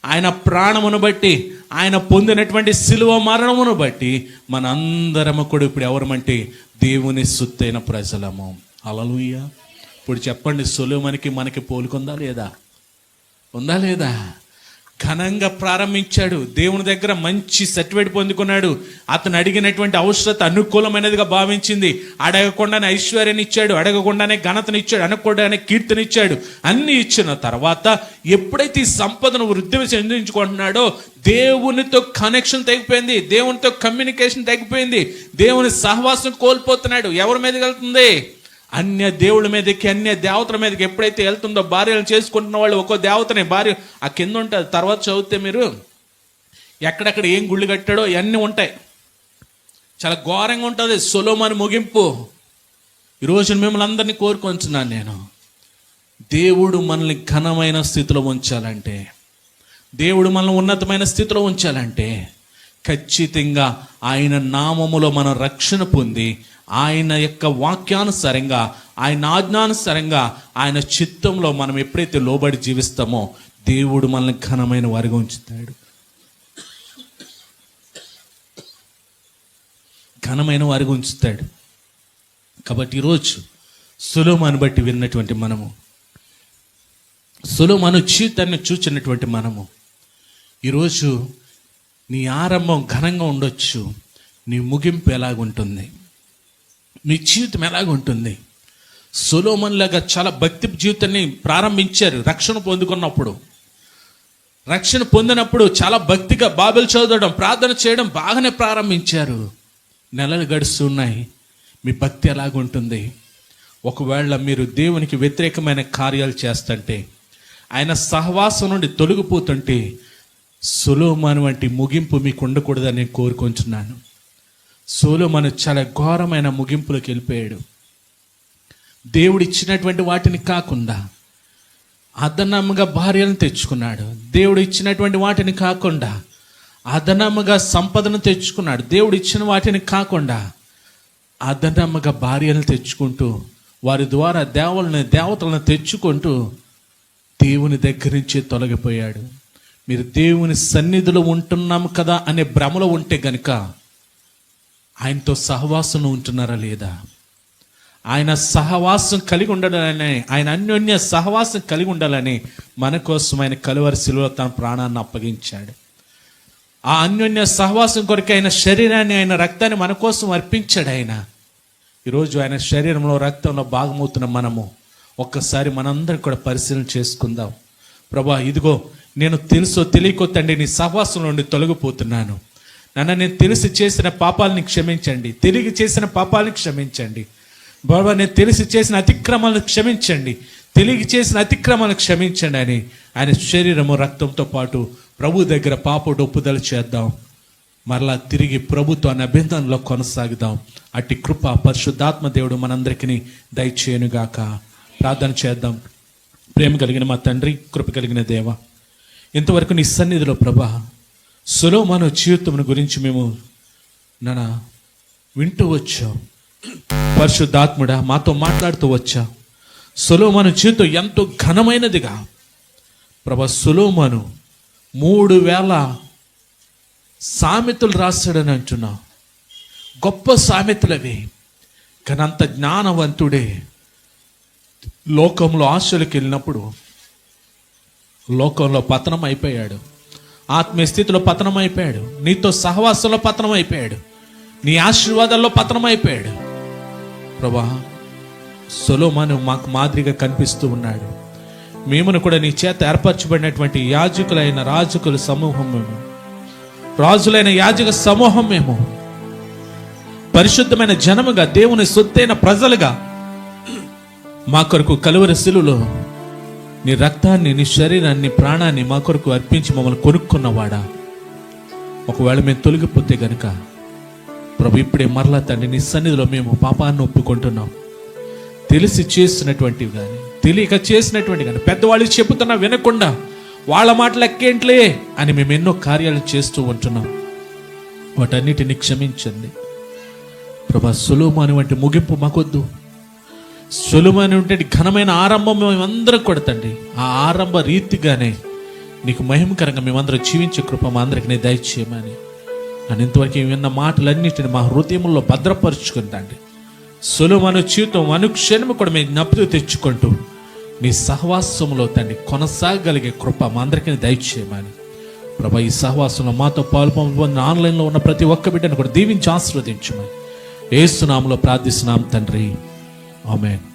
ఆయన ప్రాణమును బట్టి, ఆయన పొందినటువంటి శిలువ మరణమును బట్టి మనందరము కూడా ఇప్పుడు ఎవరమంటే దేవుని సొత్తైన ప్రజలము. హల్లెలూయా. ఇప్పుడు చెప్పండి, సొలొమోనుకి మనకి పోలికుందా లేదా? ఉందా లేదా? ఘనంగా ప్రారంభించాడు. దేవుని దగ్గర మంచి సర్టిఫికేట్ పొందుకున్నాడు. అతను అడిగినటువంటి అవసరత అనుకూలమైనదిగా భావించింది. అడగకుండానే ఐశ్వర్యాన్ని ఇచ్చాడు, అడగకుండానే ఘనతనిచ్చాడు, అనకుండానే కీర్తనిచ్చాడు. అన్ని ఇచ్చిన తర్వాత ఎప్పుడైతే ఈ సంపదను వృద్ధి చెందించుకుంటున్నాడో దేవునితో కనెక్షన్ తగ్గిపోయింది, దేవునితో కమ్యూనికేషన్ తగ్గిపోయింది, దేవుని సహవాసం కోల్పోతున్నాడు. ఎవరి మీదకి వెళ్తుంది? అన్య దేవుళ్ళ మీదకి, అన్య దేవతల మీదకి ఎప్పుడైతే వెళ్తుందో, భార్యలు చేసుకుంటున్న వాళ్ళు ఒక్కో దేవతని భార్య ఆ కింద ఉంటుంది. తర్వాత చదివితే మీరు ఎక్కడెక్కడ ఏం గుళ్ళు కట్టాడో ఇవన్నీ ఉంటాయి. చాలా ఘోరంగా ఉంటుంది సొలొమోను ముగింపు. ఈరోజు మిమ్మల్ని అందరినీ కోరుకొంచున్నాను నేను. దేవుడు మనల్ని ఘనమైన స్థితిలో ఉంచాలంటే, దేవుడు మనల్ని ఉన్నతమైన స్థితిలో ఉంచాలంటే ఖచ్చితంగా ఆయన నామములో మనం రక్షణ పొంది, ఆయన యొక్క వాక్యానుసారంగా, ఆయన ఆజ్ఞానుసారంగా, ఆయన చిత్తంలో మనం ఎప్పుడైతే లోబడి జీవిస్తామో దేవుడు మనల్ని ఘనమైన వారిగా ఉంచుతాడు, ఘనమైన వారిగా ఉంచుతాడు. కాబట్టి ఈరోజు సొలొమోను బట్టి విన్నటువంటి మనము, సొలొమోను జీవితాన్ని చూచినటువంటి మనము, ఈరోజు నీ ఆరంభం ఘనంగా ఉండొచ్చు, నీ ముగింపు ఎలాగుంటుంది, మీ జీవితం ఎలాగుంటుంది? సొలొమోనులాగా చాలా భక్తి జీవితాన్ని ప్రారంభించారు. రక్షణ పొందుకున్నప్పుడు, రక్షణ పొందినప్పుడు చాలా భక్తిగా బైబిల్ చదవడం, ప్రార్థన చేయడం బాగానే ప్రారంభించారు. నెలలు గడుస్తున్నాయి. మీ భక్తి ఎలాగుంటుంది? ఒకవేళ మీరు దేవునికి వ్యతిరేకమైన కార్యాలు చేస్తుంటే, ఆయన సహవాసం నుండి తొలగిపోతుంటే సొలొమోను వంటి ముగింపు మీకు ఉండకూడదని నేను కోరుకుంటున్నాను. సొలొమోను చాలా ఘోరమైన ముగింపులోకి వెళ్ళిపోయాడు. దేవుడు ఇచ్చినటువంటి వాటిని కాకుండా అదనముగా భార్యను తెచ్చుకున్నాడు. దేవుడు ఇచ్చినటువంటి వాటిని కాకుండా అదనముగా సంపదను తెచ్చుకున్నాడు. దేవుడు ఇచ్చిన వాటిని కాకుండా అదనముగా భార్యను తెచ్చుకుంటూ, వారి ద్వారా దేవతలను తెచ్చుకుంటూ దేవుని దగ్గర నుంచి తొలగిపోయాడు. మీరు దేవుని సన్నిధిలో ఉంటున్నాము కదా అనే భ్రమలో ఉంటే గనుక ఆయనతో సహవాసం ఉంటున్నారా లేదా? ఆయన సహవాసం కలిగి ఉండాలని, ఆయన అన్యోన్య సహవాసం కలిగి ఉండాలని మన కోసం ఆయన కలువరి శిలువలో తన ప్రాణాన్ని అప్పగించాడు. ఆ అన్యోన్య సహవాసం కొరకు ఆయన శరీరాన్ని, ఆయన రక్తాన్ని మన కోసం అర్పించాడు. ఆయన ఈరోజు ఆయన శరీరంలో, రక్తంలో భాగమవుతున్న మనము ఒక్కసారి మనందరం కూడా పరిశీలన చేసుకుందాం. ప్రభా, ఇదిగో నేను తెలుసో తెలియకో తండ్రి నీ సహవాసం నుండి తొలగిపోతున్నాను. నన్ను నేను తెలిసి చేసిన పాపాలని క్షమించండి, తెలియ చేసిన పాపాలని క్షమించండి. బాబా, నేను తెలిసి చేసిన అతిక్రమాలను క్షమించండి, తెలియ చేసిన అతిక్రమాలను క్షమించండి అని ఆయన శరీరము, రక్తంతో పాటు ప్రభు దగ్గర పాప ఒప్పుదల చేద్దాం. మరలా తిరిగి ప్రభుత్వ అభినందనలో కొనసాగుదాం. అట్టి కృప పరిశుద్ధాత్మ దేవుడు మనందరికీ దయచేయునుగాక. ప్రార్థన చేద్దాం. ప్రేమ కలిగిన మా తండ్రి, కృప కలిగిన దేవ, ఇంతవరకు నీ సన్నిధిలో ప్రభా సొలొమోను జీవితం గురించి మేము వింటూ వచ్చాం. పరిశుద్ధాత్ముడా మాతో మాట్లాడుతూ వచ్చా. సొలొమోను జీవితం ఎంతో ఘనమైనదిగా ప్రభా, సొలొమోను 3000 సామెతలు రాశాడని అంటున్నా. గొప్ప సామెతలవి. కానీ అంత జ్ఞానవంతుడే లోకంలో ఆశలకు వెళ్ళినప్పుడు లోకంలో పతనం అయిపోయాడు, ఆత్మీయ స్థితిలో పతనం అయిపోయాడు, నీతో సహవాసంలో పతనం అయిపోయాడు, నీ ఆశీర్వాదాల్లో పతనం అయిపోయాడు. ప్రభా, సొలొమోను మాకు మాదిరిగా కనిపిస్తూ ఉన్నాడు. మేమును కూడా నీ చేత ఏర్పరచబడినటువంటి యాజకులైన రాజకుల సమూహం మేము, రాజులైన యాజక సమూహం మేము, పరిశుద్ధమైన జనముగా, దేవుని సొత్తైన ప్రజలుగా మా కొరకు కలువరి శిలువలో నీ రక్తాన్ని, నీ శరీరాన్ని, ప్రాణాన్ని మా కొరకు అర్పించి మమ్మల్ని కొనుక్కున్నవాడా. ఒకవేళ మేము తొలగిపోతే గనుక ప్రభు ఇప్పుడే మరలా తండ్రి నీ సన్నిధిలో మేము పాపాన్ని ఒప్పుకుంటున్నాం. తెలిసి చేసినటువంటివి కానీ, తెలియక చేసినటువంటి కానీ, పెద్దవాళ్ళు చెబుతున్నా వినకుండా వాళ్ళ మాటలు ఎక్కేంట్లే అని మేము ఎన్నో కార్యాలు చేస్తూ ఉంటున్నాం. వాటన్నిటిని క్షమించండి ప్రభా. సొలొమోను వంటి ముగింపు మాకొద్దు. సొలొమోను వంటి ఘనమైన ఆరంభం మేమందరం కొడతండి. ఆ ఆరంభ రీతిగానే నీకు మహిమకరంగా మేమందరం జీవించే కృప మా అందరికి దయచేయమని అని ఇంతవరకు విన్న మాటలన్నిటిని మా హృదయంలో భద్రపరుచుకుంటండి. సొలొమోను జీవితం అనుక్షణము కూడా మేము జ్ఞాపకం తెచ్చుకుంటూ నీ సహవాసంలో తండ్రి కొనసాగలిగే కృప మా అందరికీ దయచేయమని ప్రభా ఈ సహవాసంలో మాతో పాల్పొందిన ఆన్లైన్లో ఉన్న ప్రతి ఒక్క బిడ్డను కూడా దీవించి ఆశీర్వదించమని యేసు నామములో ప్రార్థిస్తున్నాం తండ్రి, ఆమేన్.